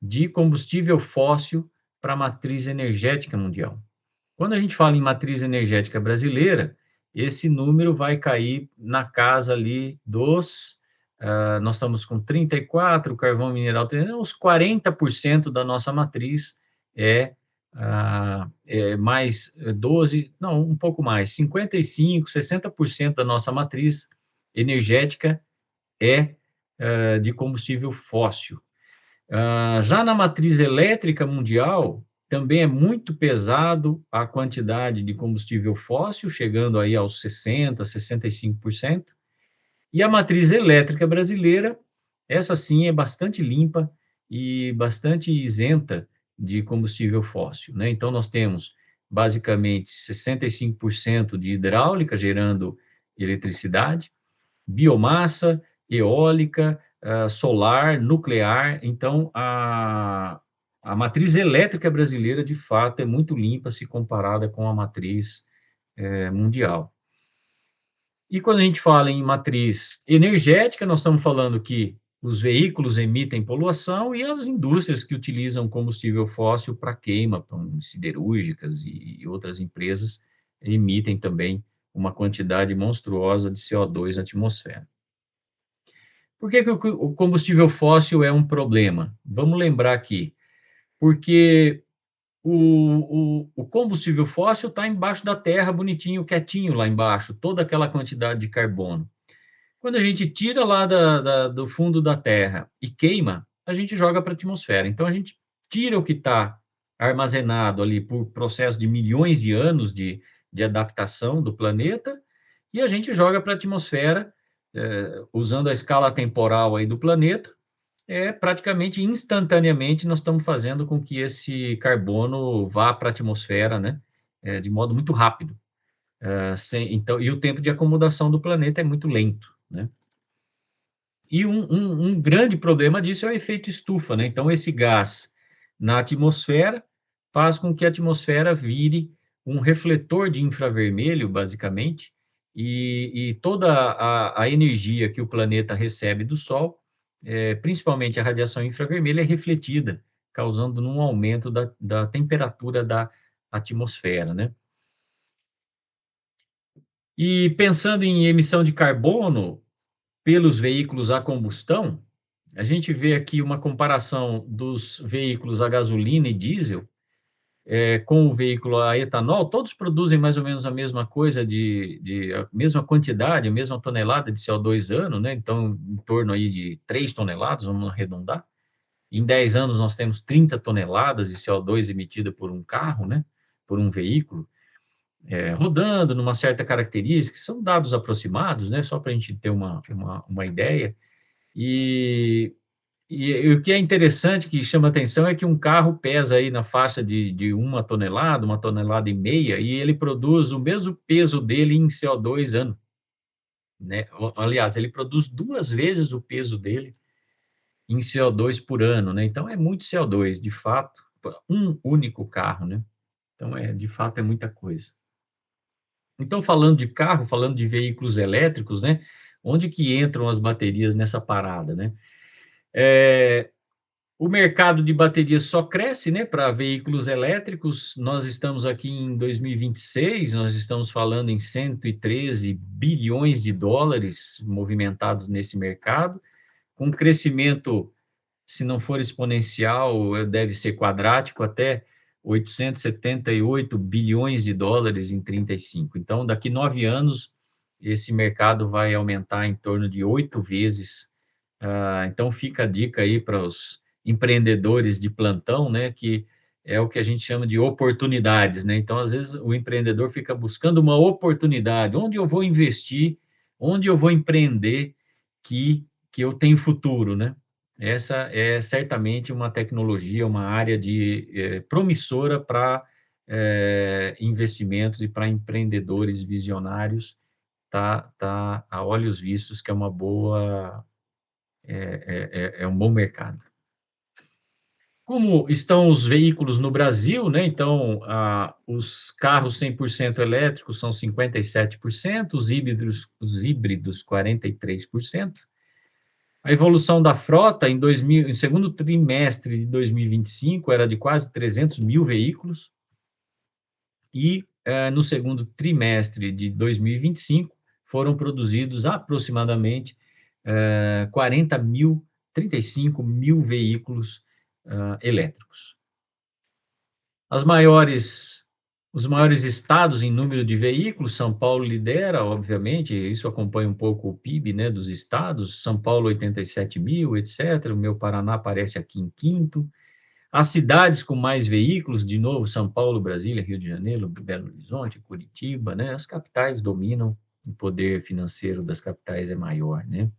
de combustível fóssil para a matriz energética mundial. Quando a gente fala em matriz energética brasileira, esse número vai cair na casa ali nós estamos com 34%, carvão mineral, uns 40% da nossa matriz mais 12%, não, um pouco mais, 55%, 60% da nossa matriz energética de combustível fóssil. Já na matriz elétrica mundial, também é muito pesado a quantidade de combustível fóssil, chegando aí aos 60%, 65%. E a matriz elétrica brasileira, essa sim é bastante limpa e bastante isenta de combustível fóssil, né? Então, nós temos basicamente 65% de hidráulica gerando eletricidade, biomassa, eólica, solar, nuclear. Então, a matriz elétrica brasileira, de fato, é muito limpa se comparada com a matriz mundial. E quando a gente fala em matriz energética, nós estamos falando que os veículos emitem poluição e as indústrias que utilizam combustível fóssil para queima, siderúrgicas e outras empresas, emitem também uma quantidade monstruosa de CO2 na atmosfera. Por que o combustível fóssil é um problema? Vamos lembrar aqui, porque o combustível fóssil está embaixo da terra, bonitinho, quietinho lá embaixo, toda aquela quantidade de carbono. Quando a gente tira lá do fundo da terra e queima, a gente joga para a atmosfera. Então, a gente tira o que está armazenado ali por processo de milhões de anos de adaptação do planeta e a gente joga para a atmosfera, usando a escala temporal aí do planeta, praticamente instantaneamente nós estamos fazendo com que esse carbono vá para a atmosfera, né, de modo muito rápido. Então, e o tempo de acomodação do planeta é muito lento, né? E um grande problema disso é o efeito estufa, né? Então, esse gás na atmosfera faz com que a atmosfera vire um refletor de infravermelho, basicamente, e toda a energia que o planeta recebe do Sol, principalmente a radiação infravermelha, é refletida, causando um aumento da temperatura da atmosfera, né? E pensando em emissão de carbono pelos veículos a combustão, a gente vê aqui uma comparação dos veículos a gasolina e diesel com o veículo a etanol. Todos produzem mais ou menos a mesma coisa, a mesma quantidade, a mesma tonelada de CO2 ano, né? Então, em torno aí de 3 toneladas, vamos arredondar. Em 10 anos, nós temos 30 toneladas de CO2 emitida por um carro, né? Por um veículo. Rodando numa certa característica, são dados aproximados, né, só para a gente ter uma ideia, e o que é interessante, que chama atenção, é que um carro pesa aí na faixa de 1 tonelada e meia, e ele produz o mesmo peso dele em CO2 ano, né, aliás, ele produz 2 vezes o peso dele em CO2 por ano, né, então é muito CO2, de fato, um único carro, né, então de fato é muita coisa. Então, falando de carro, falando de veículos elétricos, né? Onde que entram as baterias nessa parada, né? O mercado de baterias só cresce, né, para veículos elétricos. Nós estamos aqui em 2026, nós estamos falando em 113 bilhões de dólares movimentados nesse mercado, com crescimento, se não for exponencial, deve ser quadrático, até 878 bilhões de dólares em 35. Então, daqui 9 anos, esse mercado vai aumentar em torno de 8 vezes. Então, fica a dica aí para os empreendedores de plantão, né, que é o que a gente chama de oportunidades, né? Então, às vezes, o empreendedor fica buscando uma oportunidade, onde eu vou investir, onde eu vou empreender, que eu tenho futuro, né? Essa é certamente uma tecnologia, uma área promissora para investimentos e para empreendedores visionários, tá a olhos vistos que é uma boa, é um bom mercado. Como estão os veículos no Brasil, né? Então, os carros 100% elétricos são 57%, os híbridos 43%. A evolução da frota em segundo trimestre de 2025 era de quase 300 mil veículos e no segundo trimestre de 2025 foram produzidos aproximadamente 35 mil veículos elétricos. Os maiores estados em número de veículos, São Paulo lidera, obviamente, isso acompanha um pouco o PIB, né, dos estados, São Paulo 87 mil, etc., o meu Paraná aparece aqui em quinto. As cidades com mais veículos, de novo, São Paulo, Brasília, Rio de Janeiro, Belo Horizonte, Curitiba, né, as capitais dominam, o poder financeiro das capitais é maior, né.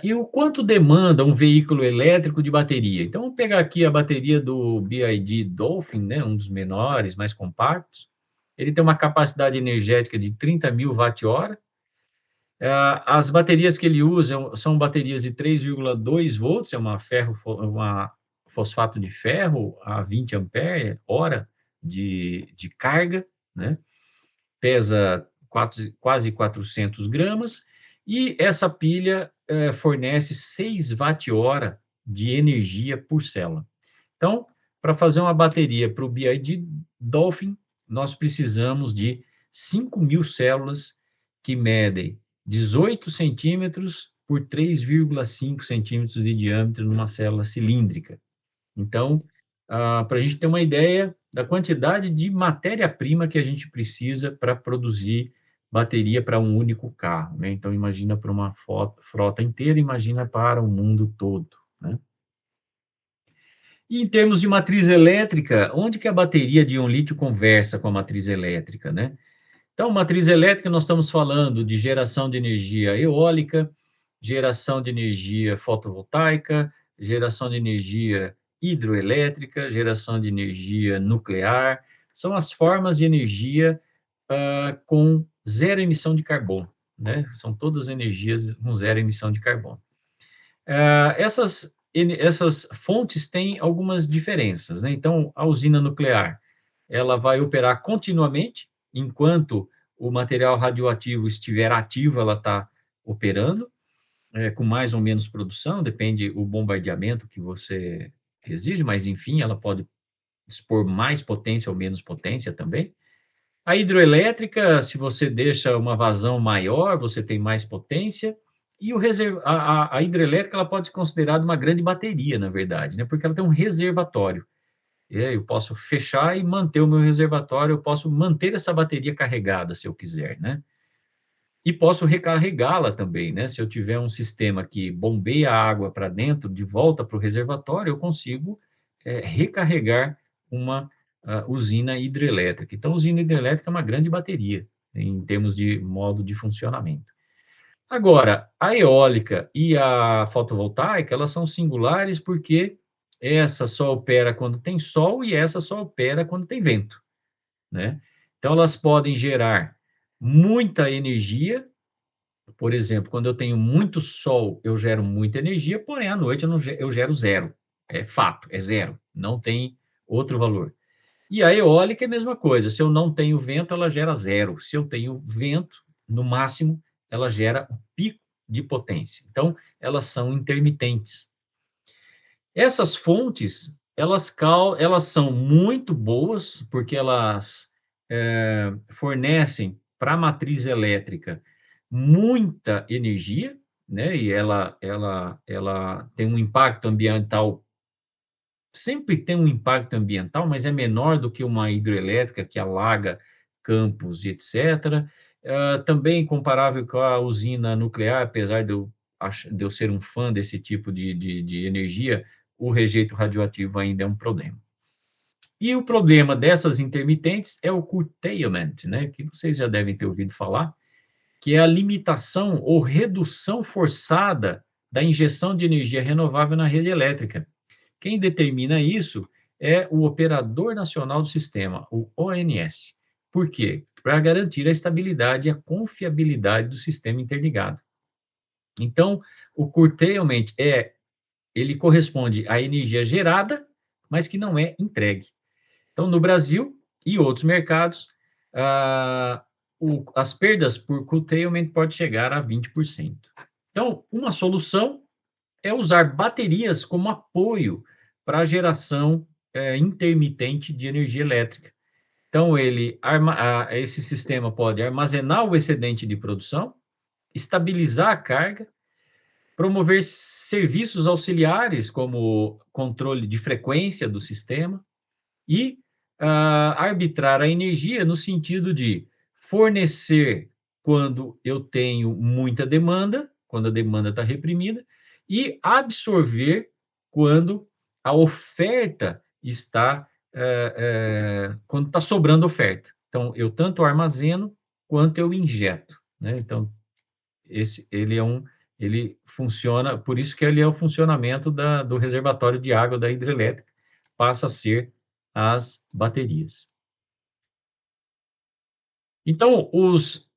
E o quanto demanda um veículo elétrico de bateria? Então, vamos pegar aqui a bateria do BYD Dolphin, né, um dos menores, mais compactos. Ele tem uma capacidade energética de 30 mil watt-hora As baterias que ele usa são baterias de 3,2 volts, é uma fosfato de ferro a 20 ampere hora de carga, né? Pesa quase 400 gramas, e essa pilha fornece 6 watt-hora de energia por célula. Então, para fazer uma bateria para o BYD Dolphin, nós precisamos de 5.000 células que medem 18 centímetros por 3,5 centímetros de diâmetro numa célula cilíndrica. Então, para a gente ter uma ideia da quantidade de matéria-prima que a gente precisa para produzir bateria para um único carro, né? Então, imagina para uma frota inteira, imagina para o mundo todo, né? E em termos de matriz elétrica, onde que a bateria de íon lítio conversa com a matriz elétrica, né? Então, matriz elétrica, nós estamos falando de geração de energia eólica, geração de energia fotovoltaica, geração de energia hidroelétrica, geração de energia nuclear. São as formas de energia com zero emissão de carbono, né? São todas energias com zero emissão de carbono. Essas fontes têm algumas diferenças, né? Então, a usina nuclear, ela vai operar continuamente, enquanto o material radioativo estiver ativo, ela está operando, com mais ou menos produção, depende o bombardeamento que você exige, mas, enfim, ela pode dispor mais potência ou menos potência também. A hidroelétrica, se você deixa uma vazão maior, você tem mais potência, e a hidrelétrica ela pode ser considerada uma grande bateria, na verdade, né? Porque ela tem um reservatório. Eu posso fechar e manter o meu reservatório, eu posso manter essa bateria carregada, se eu quiser, né? E posso recarregá-la também, né? Se eu tiver um sistema que bombeia a água para dentro, de volta para o reservatório, eu consigo recarregar uma usina hidrelétrica. Então, a usina hidrelétrica é uma grande bateria, em termos de modo de funcionamento. Agora, a eólica e a fotovoltaica, elas são singulares porque essa só opera quando tem sol e essa só opera quando tem vento, né? Então, elas podem gerar muita energia. Por exemplo, quando eu tenho muito sol, eu gero muita energia, porém, à noite eu gero zero. É fato, é zero. Não tem outro valor. E a eólica é a mesma coisa. Se eu não tenho vento, ela gera zero. Se eu tenho vento, no máximo, ela gera um pico de potência. Então, elas são intermitentes. Essas fontes, elas são muito boas, porque elas fornecem para a matriz elétrica muita energia, né? E ela tem um impacto ambiental, sempre tem um impacto ambiental, mas é menor do que uma hidrelétrica que alaga campos e etc. Também comparável com a usina nuclear, apesar de eu ser um fã desse tipo de energia, o rejeito radioativo ainda é um problema. E o problema dessas intermitentes é o curtailment, né, que vocês já devem ter ouvido falar, que é a limitação ou redução forçada da injeção de energia renovável na rede elétrica. Quem determina isso é o Operador Nacional do Sistema, o ONS. Por quê? Para garantir a estabilidade e a confiabilidade do sistema interligado. Então, o curtailment ele corresponde à energia gerada, mas que não é entregue. Então, no Brasil e outros mercados, as perdas por curtailment pode chegar a 20%. Então, uma solução é usar baterias como apoio para a geração intermitente de energia elétrica. Então, esse sistema pode armazenar o excedente de produção, estabilizar a carga, promover serviços auxiliares, como controle de frequência do sistema, e arbitrar a energia no sentido de fornecer quando eu tenho muita demanda, quando a demanda está reprimida, e absorver quando a oferta está, quando está sobrando oferta. Então, eu tanto armazeno quanto eu injeto, né? Então, ele funciona, por isso que ele é o funcionamento do reservatório de água da hidrelétrica, passa a ser as baterias. Então, os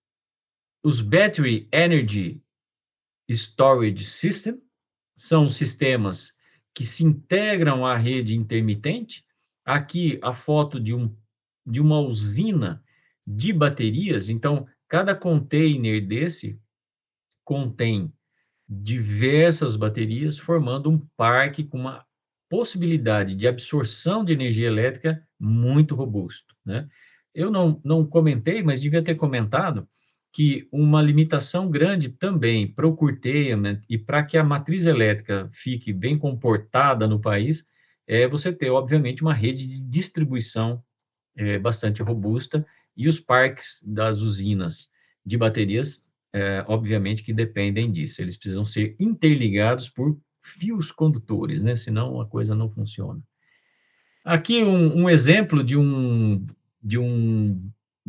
os Battery Energy Storage System são sistemas que se integram à rede intermitente. Aqui a foto de uma usina de baterias. Então, cada container desse contém diversas baterias, formando um parque com uma possibilidade de absorção de energia elétrica muito robusto, né? Eu não comentei, mas devia ter comentado que uma limitação grande também para o curtailment e para que a matriz elétrica fique bem comportada no país é você ter, obviamente, uma rede de distribuição bastante robusta, e os parques das usinas de baterias, obviamente, que dependem disso. Eles precisam ser interligados por fios condutores, né? Senão a coisa não funciona. Aqui um exemplo de um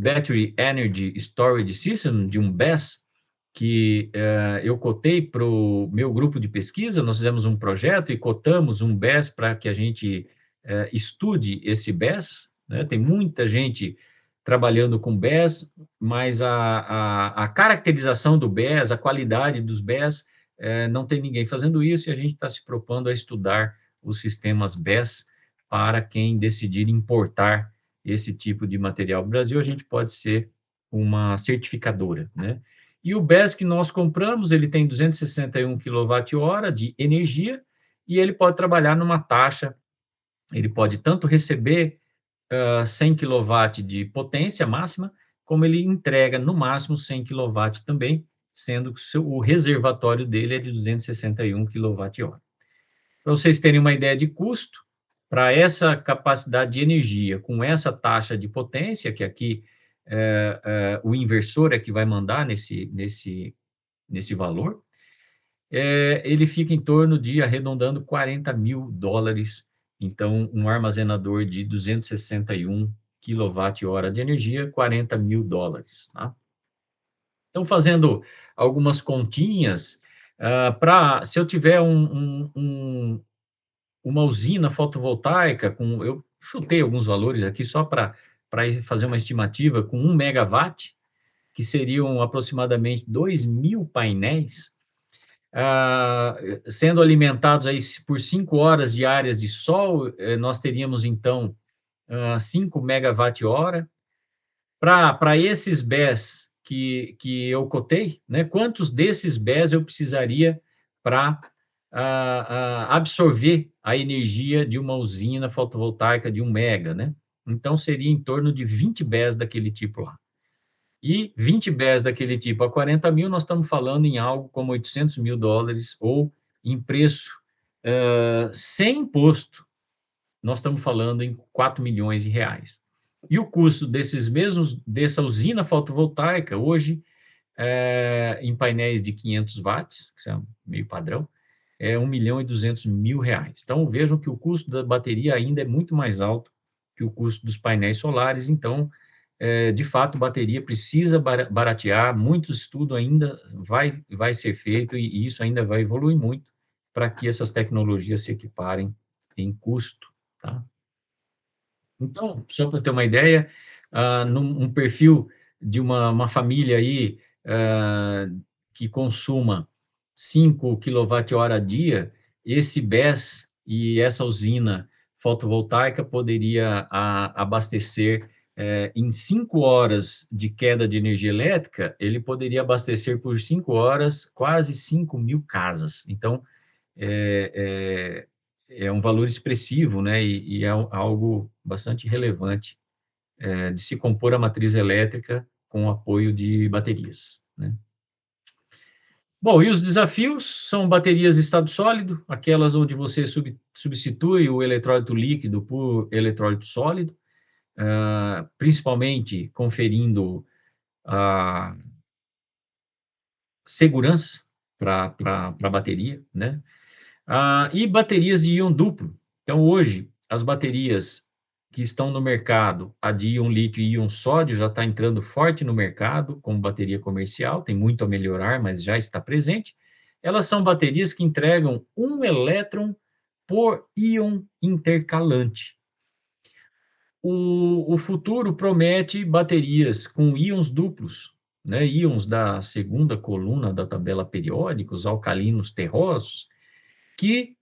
Battery Energy Storage System, de um BESS, que eu cotei para o meu grupo de pesquisa. Nós fizemos um projeto e cotamos um BESS para que a gente estude esse BESS, né? Tem muita gente trabalhando com BESS, mas a caracterização do BESS, a qualidade dos BESS, não tem ninguém fazendo isso, e a gente está se propondo a estudar os sistemas BESS para quem decidir importar esse tipo de material. No Brasil, a gente pode ser uma certificadora, né? E o BESS que nós compramos, ele tem 261 kWh de energia, e ele pode trabalhar numa taxa, ele pode tanto receber 100 kW de potência máxima, como ele entrega no máximo 100 kW também, sendo que o reservatório dele é de 261 kWh. Para vocês terem uma ideia de custo, para essa capacidade de energia, com essa taxa de potência, que aqui o inversor é que vai mandar nesse valor, ele fica em torno de, arredondando, $40.000. Então, um armazenador de 261 kWh de energia, $40.000. Tá? Então, fazendo algumas continhas, se eu tiver uma usina fotovoltaica, eu chutei alguns valores aqui só para fazer uma estimativa, com 1 megawatt, que seriam aproximadamente 2.000 painéis, sendo alimentados aí por 5 horas diárias de sol, nós teríamos, então, 5 megawatt-hora. Para esses BES que eu cotei, né, quantos desses BES eu precisaria para absorver a energia de uma usina fotovoltaica de 1 mega, né? Então, seria em torno de 20 BES daquele tipo lá. E 20 BES daquele tipo a 40 mil, nós estamos falando em algo como $800.000, ou em preço sem imposto, nós estamos falando em R$ 4 milhões. E o custo dessa usina fotovoltaica, hoje, em painéis de 500 watts, que é meio padrão, é R$ 1.200.000. Então, vejam que o custo da bateria ainda é muito mais alto que o custo dos painéis solares. Então, de fato, bateria precisa baratear. Muito estudo ainda vai ser feito, e isso ainda vai evoluir muito para que essas tecnologias se equiparem em custo, tá? Então, só para ter uma ideia, num perfil de uma família aí, que consuma 5 kWh dia, esse BES e essa usina fotovoltaica poderia abastecer, em 5 horas de queda de energia elétrica, ele poderia abastecer por 5 horas quase 5.000 casas. Então, é um valor expressivo, né? E é algo bastante relevante de se compor a matriz elétrica com o apoio de baterias, né? Bom, e os desafios são baterias de estado sólido, aquelas onde você substitui o eletrólito líquido por eletrólito sólido, principalmente conferindo a segurança para a bateria, né? E baterias de íon duplo. Então, hoje, as baterias que estão no mercado, a de íon lítio e íon sódio, já está entrando forte no mercado como bateria comercial, tem muito a melhorar, mas já está presente. Elas são baterias que entregam 1 elétron por íon intercalante. O futuro promete baterias com íons duplos, né, íons da segunda coluna da tabela periódica, os alcalinos terrosos, que,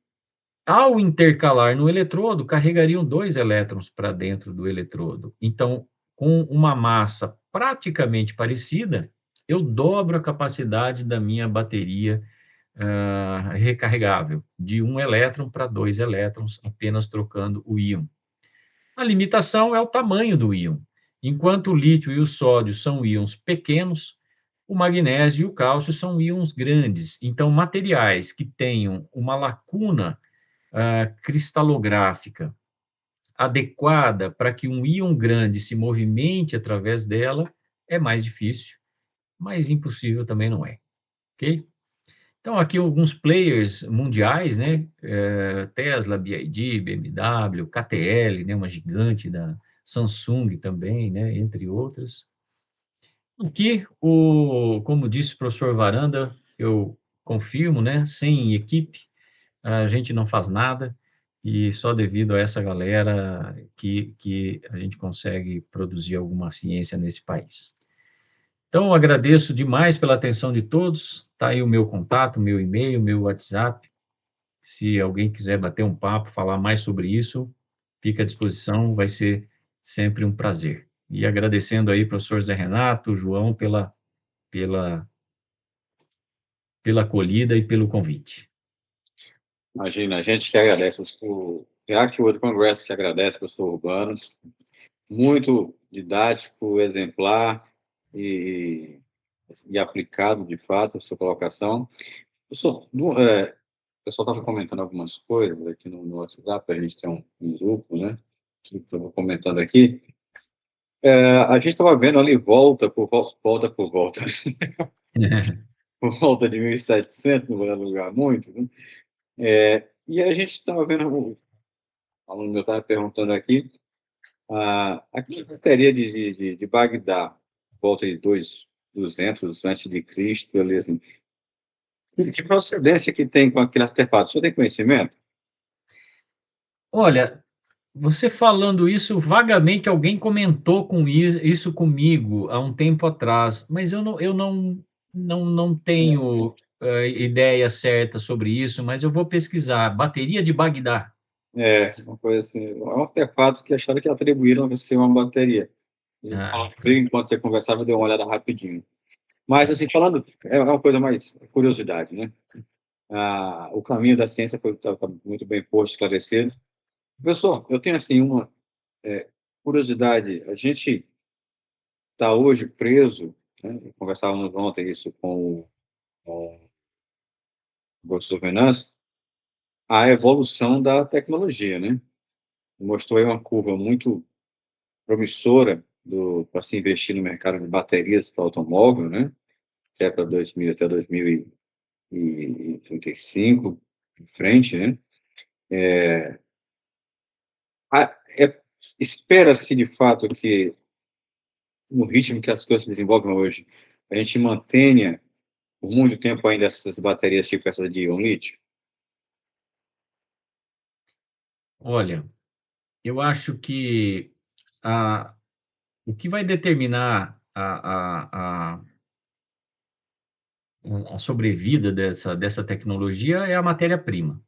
ao intercalar no eletrodo, carregariam 2 elétrons para dentro do eletrodo. Então, com uma massa praticamente parecida, eu dobro a capacidade da minha bateria recarregável, de 1 elétron para 2 elétrons, apenas trocando o íon. A limitação é o tamanho do íon. Enquanto o lítio e o sódio são íons pequenos, o magnésio e o cálcio são íons grandes. Então, materiais que tenham uma lacuna cristalográfica adequada para que um íon grande se movimente através dela é mais difícil, mas impossível também não é, ok? Então, aqui alguns players mundiais, né? Tesla, BYD, BMW, KTL, né? Uma gigante da Samsung também, né? Entre outras. Aqui, como disse o professor Varanda, eu confirmo, né? Sem equipe, a gente não faz nada, e só devido a essa galera que a gente consegue produzir alguma ciência nesse país. Então, eu agradeço demais pela atenção de todos. Está aí o meu contato, meu e-mail, meu WhatsApp. Se alguém quiser bater um papo, falar mais sobre isso, fica à disposição, vai ser sempre um prazer. E agradecendo aí, professor Zé Renato, João, pela, pela acolhida e pelo convite. Imagina, a gente que agradece, o React World Congress que agradece, professor Urbanos, muito didático, exemplar e aplicado, de fato, a sua colocação. Professor, o pessoal estava comentando algumas coisas aqui no WhatsApp, a gente tem um grupo, né, que estava comentando aqui. A gente estava vendo ali volta por volta, por volta de 1.700, não vai alugar muito, né? E a gente estava vendo, o aluno meu estava perguntando aqui, aquela bateria de Bagdá, volta de 200 antes de Cristo, ali, assim, que procedência que tem com aquele artefato? O senhor tem conhecimento? Olha, você falando isso, vagamente alguém comentou com isso comigo há um tempo atrás, mas eu não tenho ideia certa sobre isso, mas eu vou pesquisar. Bateria de Bagdá. Uma coisa assim, é um artefato que acharam que atribuíram a ser uma bateria. Ah, Enquanto você conversava, eu dei uma olhada rapidinho. Mas, assim, falando, é uma coisa mais curiosidade, né? O caminho da ciência foi tá muito bem posto, esclarecido. Professor, eu tenho, assim, uma curiosidade. A gente está hoje preso, né? Conversávamos ontem isso com o professor Venâncio, a evolução da tecnologia, né? Mostrou aí uma curva muito promissora para se investir no mercado de baterias para automóvel, né? Até para 2000, até 2035, em frente, né? Espera-se, de fato, que, no ritmo que as coisas se desenvolvem hoje, a gente mantenha por muito tempo ainda essas baterias tipo essa de íon lítio? olha, eu acho que a, o que vai determinar a sobrevida dessa tecnologia é a matéria-prima.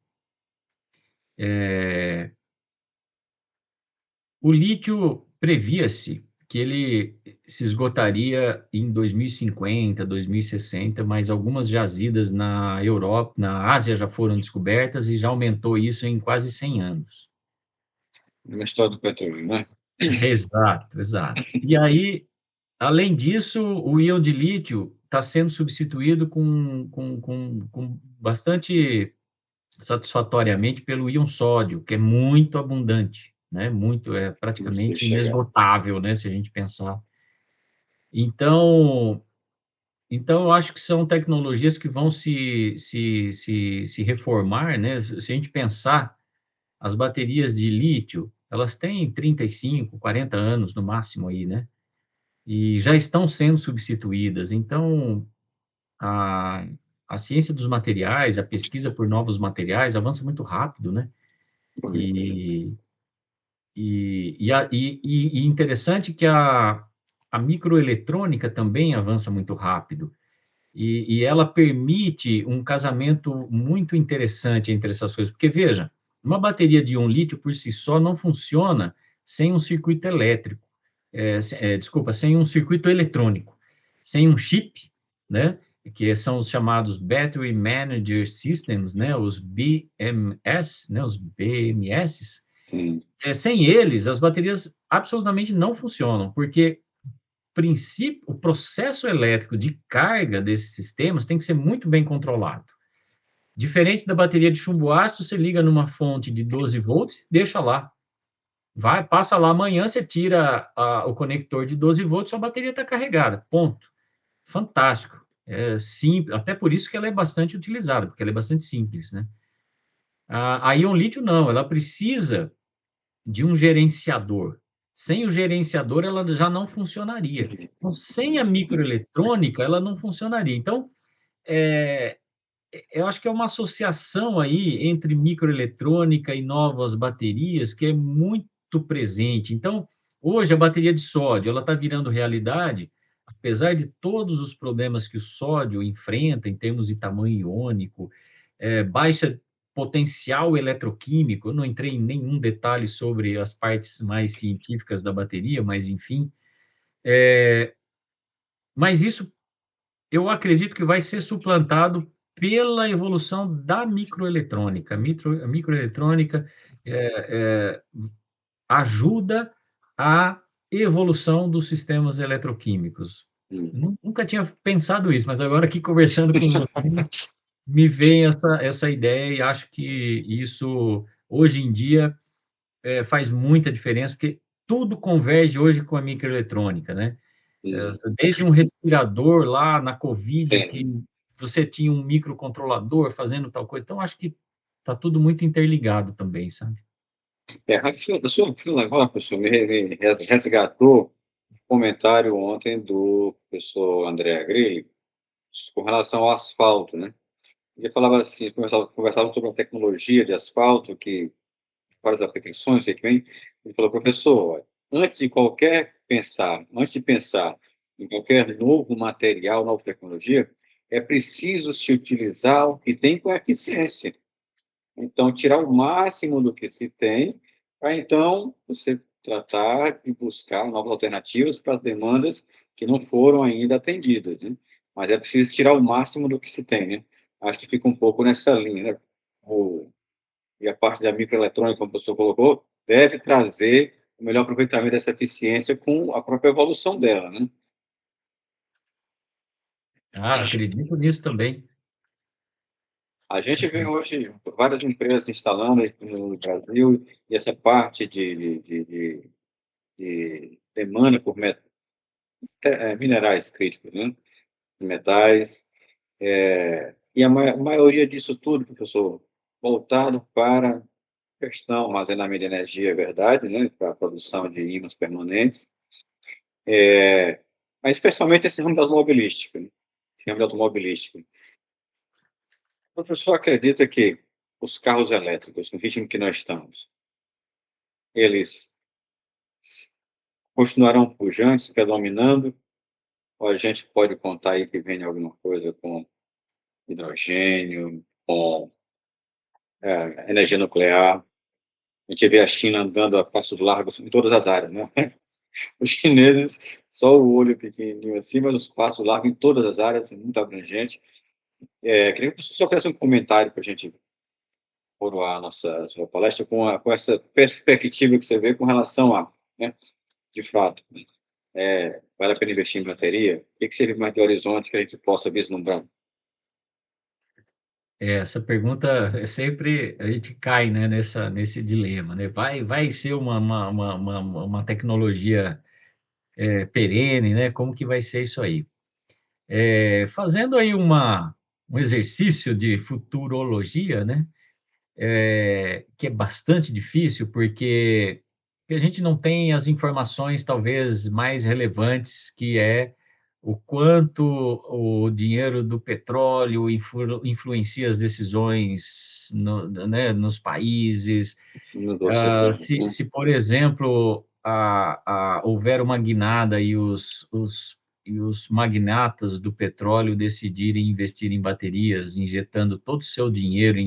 O lítio previa-se que ele se esgotaria em 2050, 2060, mas algumas jazidas na Europa, na Ásia já foram descobertas e já aumentou isso em quase 100 anos. Na história do petróleo, né? Exato, exato. E aí, além disso, o íon de lítio está sendo substituído com bastante satisfatoriamente pelo íon sódio, que é muito abundante, né? Muito, é Isso praticamente chegar. inesgotável, né? Se a gente pensar. Então, então eu acho que são tecnologias que vão se reformar, né? Se a gente pensar, as baterias de lítio, elas têm 35, 40 anos no máximo aí, né? E já estão sendo substituídas. Então, a, a ciência dos materiais, a pesquisa por novos materiais avança muito rápido, né? E, e interessante que a microeletrônica também avança muito rápido. E ela permite um casamento muito interessante entre essas coisas. Porque, veja, uma bateria de íon lítio por si só não funciona sem um circuito elétrico, desculpa, sem um circuito eletrônico, sem um chip, né, que são os chamados Battery Manager Systems, né, os BMS, né, os BMS. Sim. Sem eles, as baterias absolutamente não funcionam, porque o processo elétrico de carga desses sistemas tem que ser muito bem controlado. Diferente da bateria de chumbo ácido, você liga numa fonte de 12 volts, deixa lá. Vai, passa lá amanhã, você tira o conector de 12 volts, sua bateria está carregada. Ponto. Fantástico. É simples, até por isso que ela é bastante utilizada, porque ela é bastante simples, né? A íon lítio não, ela precisa de um gerenciador. Sem o gerenciador, ela já não funcionaria. Então, sem a microeletrônica, ela não funcionaria. Então, é, eu acho que é uma associação aí entre microeletrônica e novas baterias que é muito presente. Então, hoje a bateria de sódio, ela está virando realidade, apesar de todos os problemas que o sódio enfrenta em termos de tamanho iônico, baixa potencial eletroquímico, eu não entrei em nenhum detalhe sobre as partes mais científicas da bateria, mas enfim, mas isso eu acredito que vai ser suplantado pela evolução da microeletrônica. A microeletrônica ajuda a evolução dos sistemas eletroquímicos. Nunca tinha pensado isso, mas agora aqui conversando com vocês, me vem essa ideia e acho que isso, hoje em dia, faz muita diferença, porque tudo converge hoje com a microeletrônica, né? Desde um respirador lá na Covid, Sim. que você tinha um microcontrolador fazendo tal coisa. Então, acho que está tudo muito interligado também, sabe? A sua fala agora, professor, me resgatou um comentário ontem do professor André Grilli com relação ao asfalto, né? Ele falava assim, conversava sobre a tecnologia de asfalto, que várias aplicações, que vem. Ele falou, professor, olha, antes de pensar em qualquer novo material, nova tecnologia, é preciso se utilizar o que tem com eficiência. Então, tirar o máximo do que se tem, para então você tratar de buscar novas alternativas para as demandas que não foram ainda atendidas, né? Mas é preciso tirar o máximo do que se tem, né? Acho que fica um pouco nessa linha, né? E a parte da microeletrônica, como o professor colocou, deve trazer o melhor aproveitamento dessa eficiência com a própria evolução dela, né? Ah, acredito nisso também. A gente vê hoje várias empresas instalando no Brasil e essa parte de demanda por minerais críticos, né? Metais, e a maioria disso tudo, professor, voltado para questão armazenamento de energia, é verdade, né? Para a produção de ímãs permanentes, mas especialmente esse ramo da automobilística, né? Esse ramo da automobilística. O professor acredita que os carros elétricos, no ritmo que nós estamos, eles continuarão pujantes, predominando, ou a gente pode contar aí que vem alguma coisa com hidrogênio, com energia nuclear? A gente vê a China andando a passos largos em todas as áreas, né? Os chineses, só o olho pequenininho assim, mas os passos largos em todas as áreas, muito abrangente. Queria que você só fizesse um comentário para a gente coroar a nossa sua palestra com essa perspectiva que você vê com relação a, né, de fato, vale a pena investir em bateria? O que você vê mais de horizonte que a gente possa vislumbrar? Essa pergunta sempre a gente cai, né, nesse dilema, né? Vai ser uma tecnologia perene, né? Como que vai ser isso aí? Fazendo aí um exercício de futurologia, né? Que é bastante difícil, porque a gente não tem as informações talvez mais relevantes, que é o quanto o dinheiro do petróleo influencia as decisões né, nos países. Nos outros setores, Se, né? se, por exemplo, houver uma guinada e os magnatas do petróleo decidirem investir em baterias, injetando todo o seu dinheiro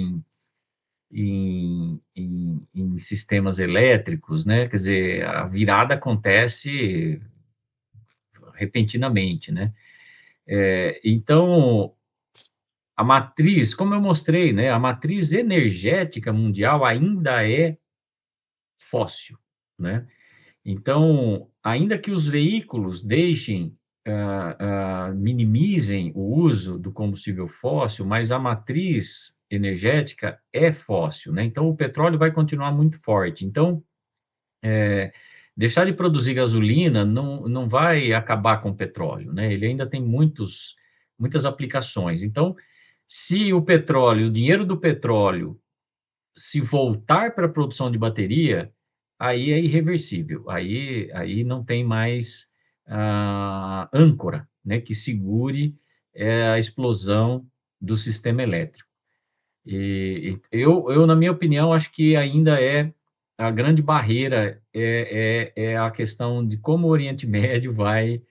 em sistemas elétricos, né? Quer dizer, a virada acontece repentinamente, né? Então, a matriz, como eu mostrei, né? A matriz energética mundial ainda é fóssil, né? Então, ainda que os veículos minimizem o uso do combustível fóssil, mas a matriz energética é fóssil, né? Então, o petróleo vai continuar muito forte. Então, deixar de produzir gasolina não vai acabar com o petróleo, né? Ele ainda tem muitas aplicações. Então, se o petróleo, o dinheiro do petróleo, se voltar para a produção de bateria, aí é irreversível. Aí não tem mais âncora, né, que segure a explosão do sistema elétrico. Eu, na minha opinião, acho que ainda a grande barreira é a questão de como o Oriente Médio vai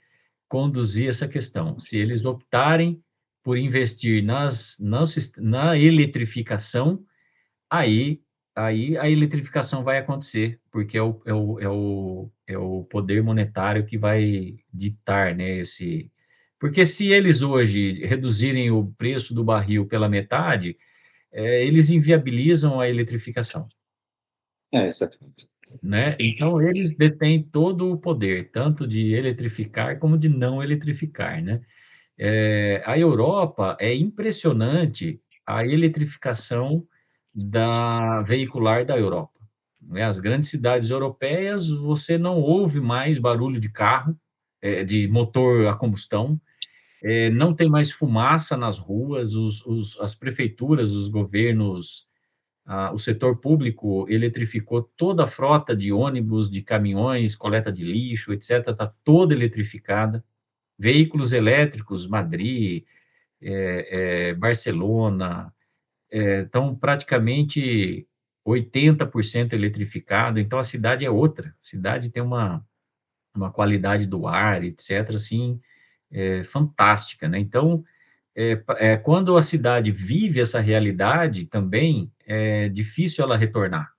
conduzir essa questão. Se eles optarem por investir na eletrificação, aí, aí a eletrificação vai acontecer, porque é o poder monetário que vai ditar, né, Porque se eles hoje reduzirem o preço do barril pela metade, eles inviabilizam a eletrificação, Exatamente. né? Então, eles detêm todo o poder, tanto de eletrificar como de não eletrificar, né? A Europa é impressionante a eletrificação da veicular da Europa, né? As grandes cidades europeias, você não ouve mais barulho de carro, de motor a combustão, não tem mais fumaça nas ruas, as prefeituras, os governos, o setor público eletrificou toda a frota de ônibus, de caminhões, coleta de lixo, etc., está toda eletrificada. Veículos elétricos, Madrid, Barcelona, estão praticamente 80% eletrificado, então a cidade é outra, a cidade tem uma qualidade do ar, etc., assim, fantástica, né? Então, quando a cidade vive essa realidade também, é difícil ela retornar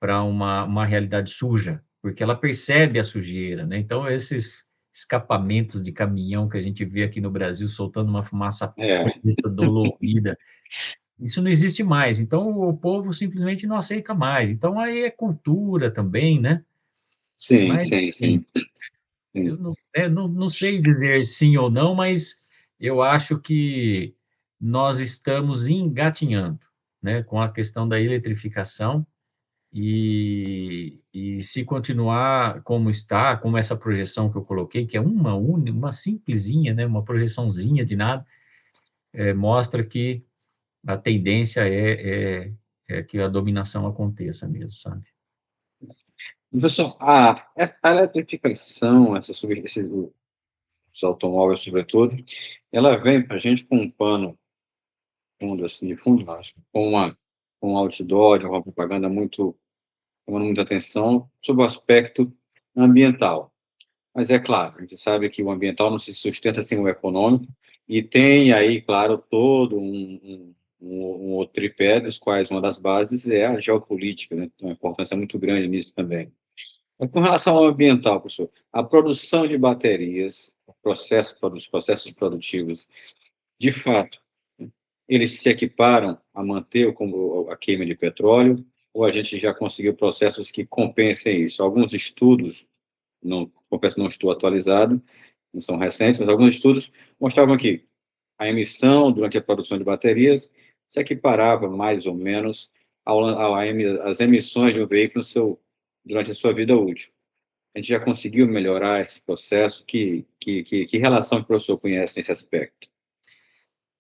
para uma realidade suja, porque ela percebe a sujeira, né? Então, esses escapamentos de caminhão que a gente vê aqui no Brasil soltando uma fumaça É, preta, dolorida, isso não existe mais. Então, o povo simplesmente não aceita mais. Então, aí é cultura também, né? sim, Mas, sim, enfim, sim, eu sim. não sei dizer sim ou não, mas eu acho que nós estamos engatinhando, né, com a questão da eletrificação. E se continuar como está, como essa projeção que eu coloquei, que é uma simplesinha, né, uma projeçãozinha de nada, mostra que a tendência é que a dominação aconteça mesmo, sabe? Professor, a eletrificação, os automóveis, sobretudo, ela vem para a gente com um pano fundo, assim, de fundo, acho, com um outdoor, uma propaganda muito, chamando muita atenção sobre o aspecto ambiental. Mas é claro, a gente sabe que o ambiental não se sustenta sem o econômico, e tem aí, claro, todo um outro tripé, dos quais uma das bases é a geopolítica, né? Tem uma importância muito grande nisso também. Mas com relação ao ambiental, professor, a produção de baterias, os processos produtivos, de fato, eles se equiparam a manter a queima de petróleo, ou a gente já conseguiu processos que compensem isso? Alguns estudos, não, confesso, não estou atualizado, não são recentes, mas alguns estudos mostravam que a emissão durante a produção de baterias se equiparava mais ou menos às emissões de um veículo durante a sua vida útil. A gente já conseguiu melhorar esse processo? Que relação que o professor conhece nesse aspecto?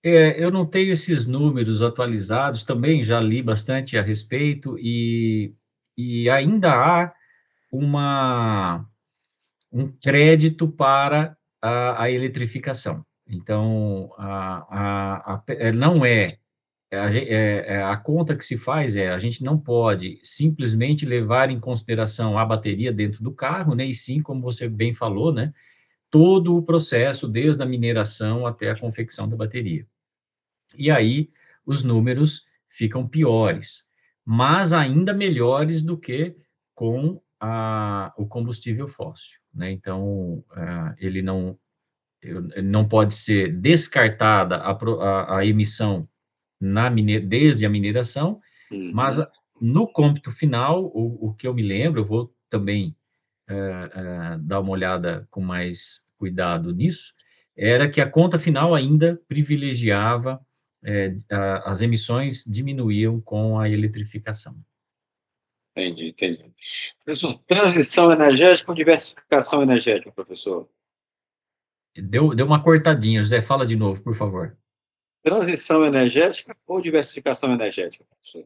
Eu não tenho esses números atualizados, também já li bastante a respeito, e ainda há uma, um crédito para a eletrificação. Então, não é a conta que se faz a gente não pode simplesmente levar em consideração a bateria dentro do carro, né, e sim, como você bem falou, né, todo o processo, desde a mineração até a confecção da bateria. E aí os números ficam piores, mas ainda melhores do que com o combustível fóssil, né? Então, ele não pode ser descartada a emissão desde a mineração, mas Uhum. no cômputo final, o que eu me lembro, eu vou também dar uma olhada com mais cuidado nisso, era que a conta final ainda privilegiava, as emissões diminuíam com a eletrificação. Entendi, entendi. Professor, transição energética ou diversificação energética, professor? Deu uma cortadinha, José, fala de novo, por favor. Transição energética ou diversificação energética, professor?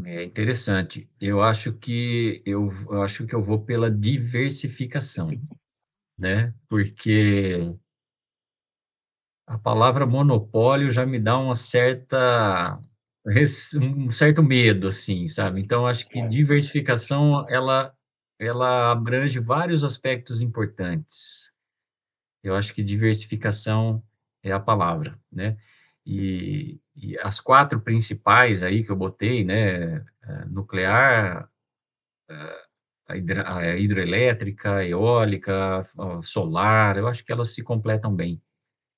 É interessante. Eu acho que eu vou pela diversificação, né? Porque a palavra monopólio já me dá um certo medo, assim, sabe? Então, acho que diversificação, ela abrange vários aspectos importantes. Eu acho que diversificação é a palavra, né? E as quatro principais aí que eu botei, né? Nuclear, a hidrelétrica, a eólica, a solar, eu acho que elas se completam bem.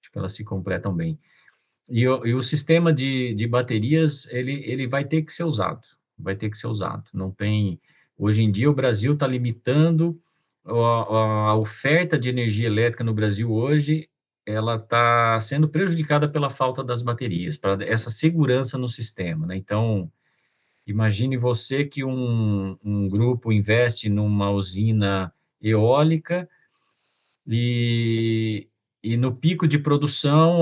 Acho que elas se completam bem. E o sistema de baterias, ele vai ter que ser usado, vai ter que ser usado. Não tem. Hoje em dia, o Brasil está limitando a oferta de energia elétrica no Brasil hoje, ela está sendo prejudicada pela falta das baterias, para essa segurança no sistema, né? Então, imagine você que um grupo investe numa usina eólica e, e no pico de produção,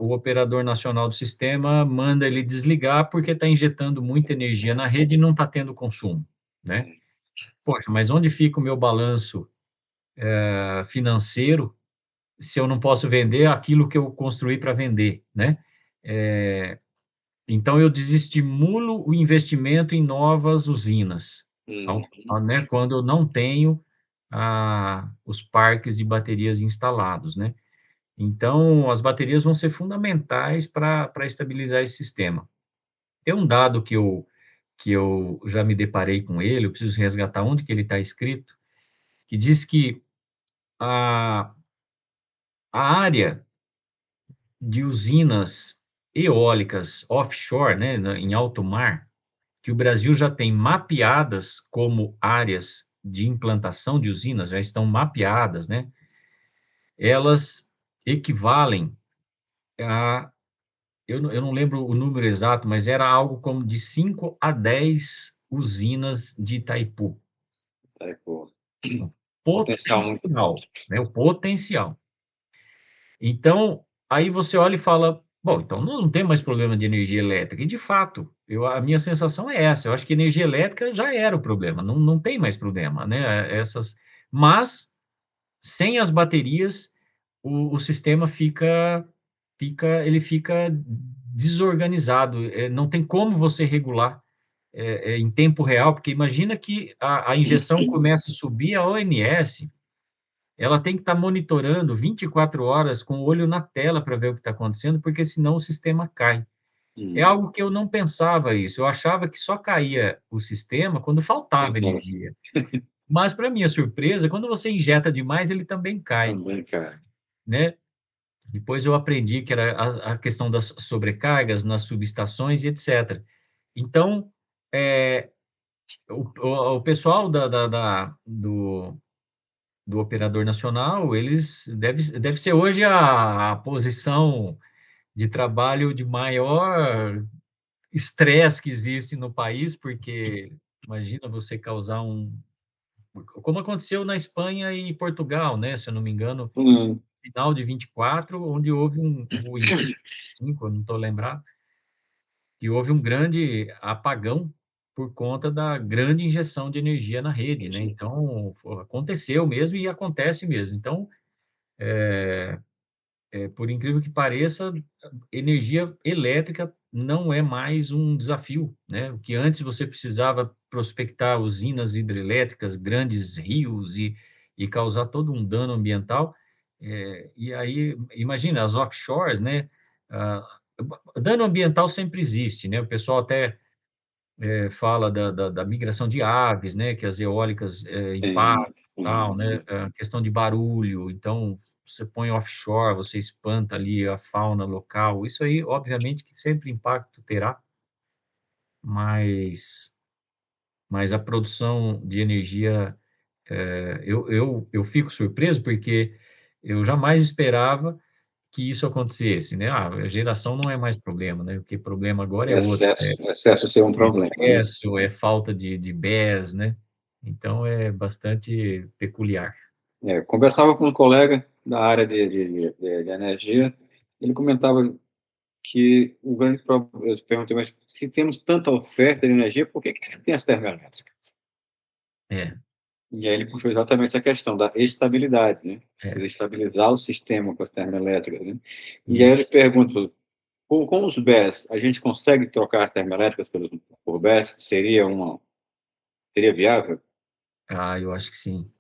o operador nacional do sistema manda ele desligar porque está injetando muita energia na rede e não está tendo consumo, né? Poxa, mas onde fica o meu balanço financeiro se eu não posso vender aquilo que eu construí para vender, né? Então, eu desestimulo o investimento em novas usinas, Uhum. né, quando eu não tenho os parques de baterias instalados, né? Então, as baterias vão ser fundamentais para estabilizar esse sistema. Tem um dado que eu já me deparei com ele, eu preciso resgatar onde que ele está escrito, que diz que a, a área de usinas eólicas offshore, né, em alto mar, que o Brasil já tem mapeadas como áreas de implantação de usinas, já estão mapeadas, né? Elas equivalem a, eu não lembro o número exato, mas era algo como de 5 a 10 usinas de Itaipu. É, pô, O potencial muito potencial, grande. né? O potencial. Então, aí você olha e fala, bom, então nós não temos mais problema de energia elétrica. E, de fato, a minha sensação é essa. Eu acho que energia elétrica já era o problema, não tem mais problema, né? Mas, sem as baterias, o sistema ele fica desorganizado. Não tem como você regular em tempo real, porque imagina que a injeção começa a subir, a ONS ela tem que estar monitorando 24 horas com o olho na tela para ver o que está acontecendo, porque senão o sistema cai. É Uhum. algo que eu não pensava isso, eu achava que só caía o sistema quando faltava Nossa, energia. Mas, para minha surpresa, quando você injeta demais, ele também cai, também, cara. né? Depois eu aprendi que era a questão das sobrecargas nas subestações e etc. Então, é, o pessoal do operador nacional, eles deve ser hoje a posição de trabalho de maior estresse que existe no país, porque imagina você causar como aconteceu na Espanha e Portugal, né, se eu não me engano, Uhum. final de 24, onde houve o início de 25, eu não estou lembrado, e houve um grande apagão por conta da grande injeção de energia na rede, né? Entendi. Então, aconteceu mesmo e acontece mesmo. Então, por incrível que pareça, energia elétrica não é mais um desafio, né? O que antes você precisava prospectar usinas hidrelétricas, grandes rios e causar todo um dano ambiental, e aí, imagina, as offshores, né? Ah, dano ambiental sempre existe, né? O pessoal até fala da migração de aves, né? Que as eólicas Sim, impactam, sim, tal, né? sim. A questão de barulho, então você põe offshore, você espanta ali a fauna local. Isso aí, obviamente, que sempre impacto terá, mas, mas a produção de energia, eu fico surpreso porque eu jamais esperava que isso acontecesse, né? Ah, a geração não é mais problema, né? O que problema agora é outro. Excesso ser um problema, né? Excesso, falta de BES, né? Então é bastante peculiar. Conversava com um colega da área de energia, ele comentava que o grande problema, eu perguntei, mas se temos tanta oferta de energia, por que que tem as termoelétricas? É, E aí ele puxou exatamente essa questão da estabilidade, né? Precisa é, estabilizar o sistema com as termoelétricas, né? E aí ele isso. pergunta, com os BES, a gente consegue trocar as termoelétricas por BES? Seria viável? Ah, eu acho que sim.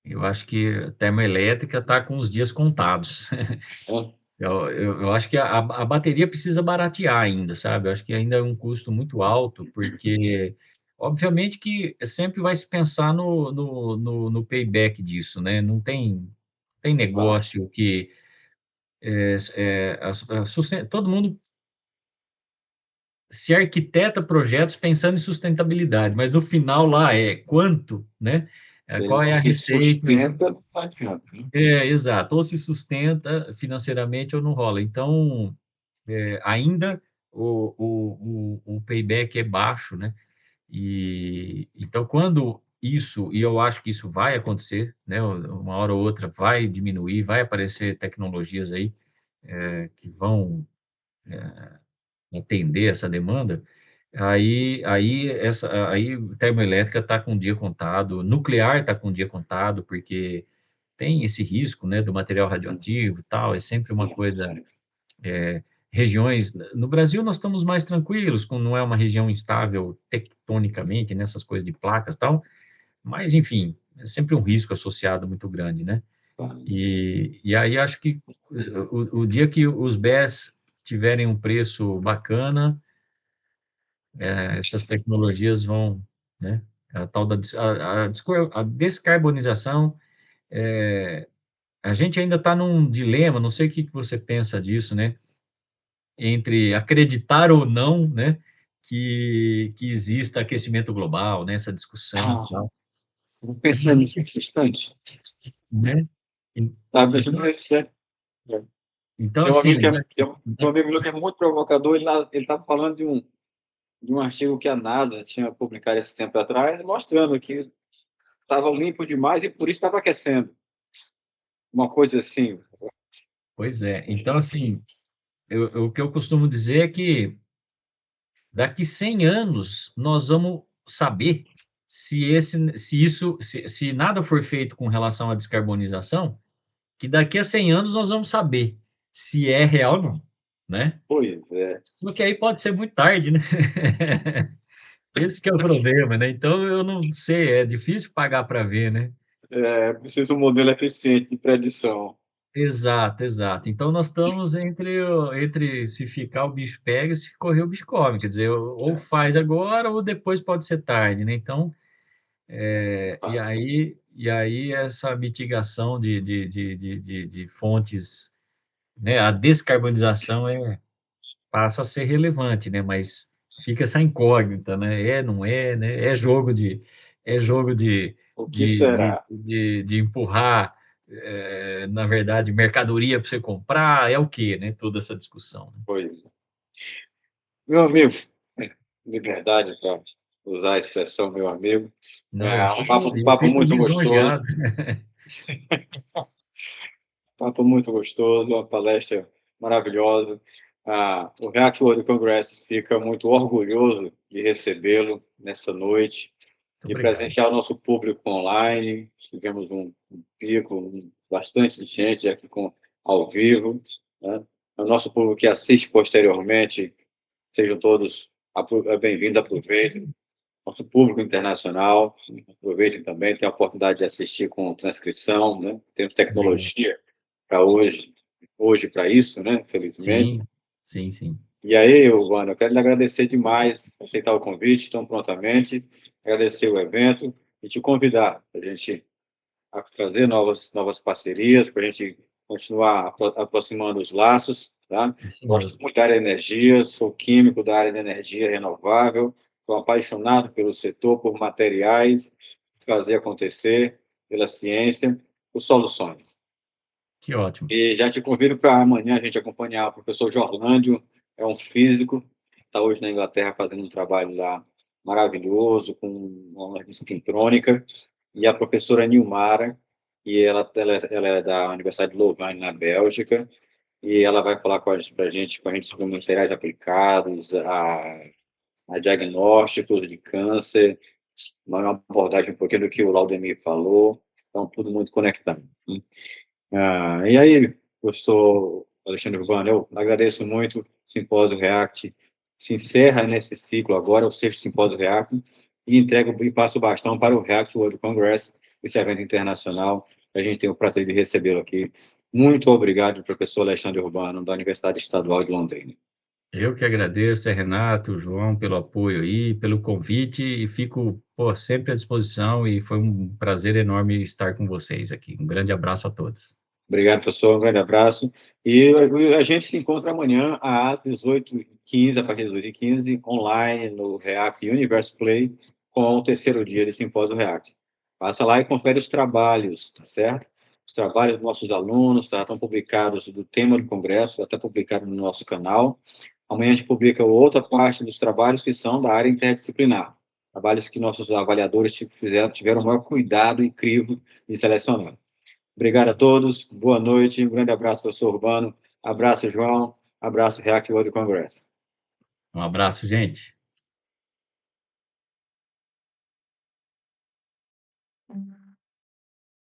Eu acho que a termoelétrica está com os dias contados. Hã? Eu acho que a bateria precisa baratear ainda, sabe? Eu acho que ainda é um custo muito alto, porque, obviamente, que sempre vai se pensar no payback disso, né? Não tem Ah, negócio que todo mundo se arquiteta projetos pensando em sustentabilidade, mas no final lá é quanto, né? ele Qual não é a se receita? sustenta, não adianta, né? Exato, ou se sustenta financeiramente ou não rola. Então, ainda o payback é baixo, né? E então, quando isso, e eu acho que isso vai acontecer, né? Uma hora ou outra vai diminuir, vai aparecer tecnologias aí que vão atender essa demanda. Aí termoelétrica está com o dia contado, nuclear está com o dia contado, porque tem esse risco, né, do material radioativo e tal, é sempre uma coisa, regiões, no Brasil nós estamos mais tranquilos, como não é uma região instável tectonicamente, nessas coisas de placas e tal, mas enfim, é sempre um risco associado muito grande, né? E aí acho que o dia que os BES tiverem um preço bacana, essas tecnologias vão, né? A tal da a descarbonização, a gente ainda está num dilema, não sei o que que você pensa disso, né? Entre acreditar ou não, né? Que exista aquecimento global, né? Essa discussão, e Ah, tal, vou pensar nisso nesse instante. né? En- Estava pensando Então, nesse instante. então Tem um amigo assim, que tem um amigo meu que é muito provocador, ele estava falando de um artigo que a NASA tinha publicado esse tempo atrás, mostrando que estava limpo demais e por isso estava aquecendo. Uma coisa assim. pois é. Então assim, o que eu costumo dizer é que daqui 100 anos nós vamos saber se nada for feito com relação à descarbonização, que daqui a 100 anos nós vamos saber se é real ou não, né? Pois é. Só que aí pode ser muito tarde, né? Esse que é o problema, né? Então eu não sei, é difícil pagar para ver, né? Precisa um modelo eficiente de predição. Exato, exato. Então nós estamos entre se ficar o bicho pega, se correr o bicho come. Quer dizer, ou faz agora ou depois pode ser tarde, né? Então, e aí essa mitigação de fontes, né? A descarbonização passa a ser relevante, né? Mas fica essa incógnita, né? Não é, né? É jogo O que de, de, será? de empurrar, na verdade, mercadoria para você comprar, é o quê, né? Toda essa discussão, né? Pois é. Meu amigo, liberdade para usar a expressão meu amigo. Não, eu Um fico, papo, eu papo fico muito gostoso, lisonjeado. uma palestra maravilhosa. O React World Congress fica muito orgulhoso de recebê-lo nessa noite, Muito de obrigado. presentear o nosso público online. Tivemos um pico, bastante gente aqui ao vivo, né? O nosso público que assiste posteriormente, sejam todos bem-vindos, aproveitem. Nosso público internacional, aproveitem também, tem a oportunidade de assistir com transcrição, né? Temos Legal. tecnologia para hoje para isso, né? Felizmente. Sim, sim, sim. E aí, Urbano, eu quero lhe agradecer demais por aceitar o convite tão prontamente, agradecer o evento e te convidar para a gente fazer novas parcerias, para a gente continuar aproximando os laços, tá? Isso Gosto mesmo. muito da área de energia, sou químico da área de energia renovável, sou apaixonado pelo setor, por materiais, fazer acontecer, pela ciência, por soluções. Que ótimo. E já te convido para amanhã a gente acompanhar o professor Jorlândio, é um físico, está hoje na Inglaterra fazendo um trabalho lá maravilhoso, com uma espintrônica, e a professora Nilmara, e ela é da Universidade de Louvain, na Bélgica, e ela vai falar para a gente sobre materiais aplicados, a diagnósticos de câncer, uma abordagem um pouquinho do que o Laudemir falou, então tudo muito conectado. E aí, professor Alexandre Urbano, eu agradeço muito o Simpósio React, se encerra nesse ciclo agora, o sexto Simpósio React, e entrego e passo o bastão para o React World Congress, esse evento internacional, a gente tem o prazer de recebê-lo aqui. Muito obrigado, professor Alexandre Urbano, da Universidade Estadual de Londrina. Eu que agradeço, Renato, João, pelo apoio aí, pelo convite, e fico, pô, sempre à disposição, e foi um prazer enorme estar com vocês aqui. Um grande abraço a todos. Obrigado, professor. Um grande abraço. E a gente se encontra amanhã às 18h15, a partir das 18h15, online no React Universe Play, com o terceiro dia de Simpósio React. Passa lá e confere os trabalhos, tá certo? Os trabalhos dos nossos alunos, tá? Estão publicados do tema do congresso, até publicado no nosso canal. Amanhã a gente publica outra parte dos trabalhos que são da área interdisciplinar. Trabalhos que nossos avaliadores tiveram o maior cuidado e crivo de selecionar. Obrigado a todos, boa noite, um grande abraço, professor Urbano, abraço, João, abraço, React World Congress. Um abraço, gente.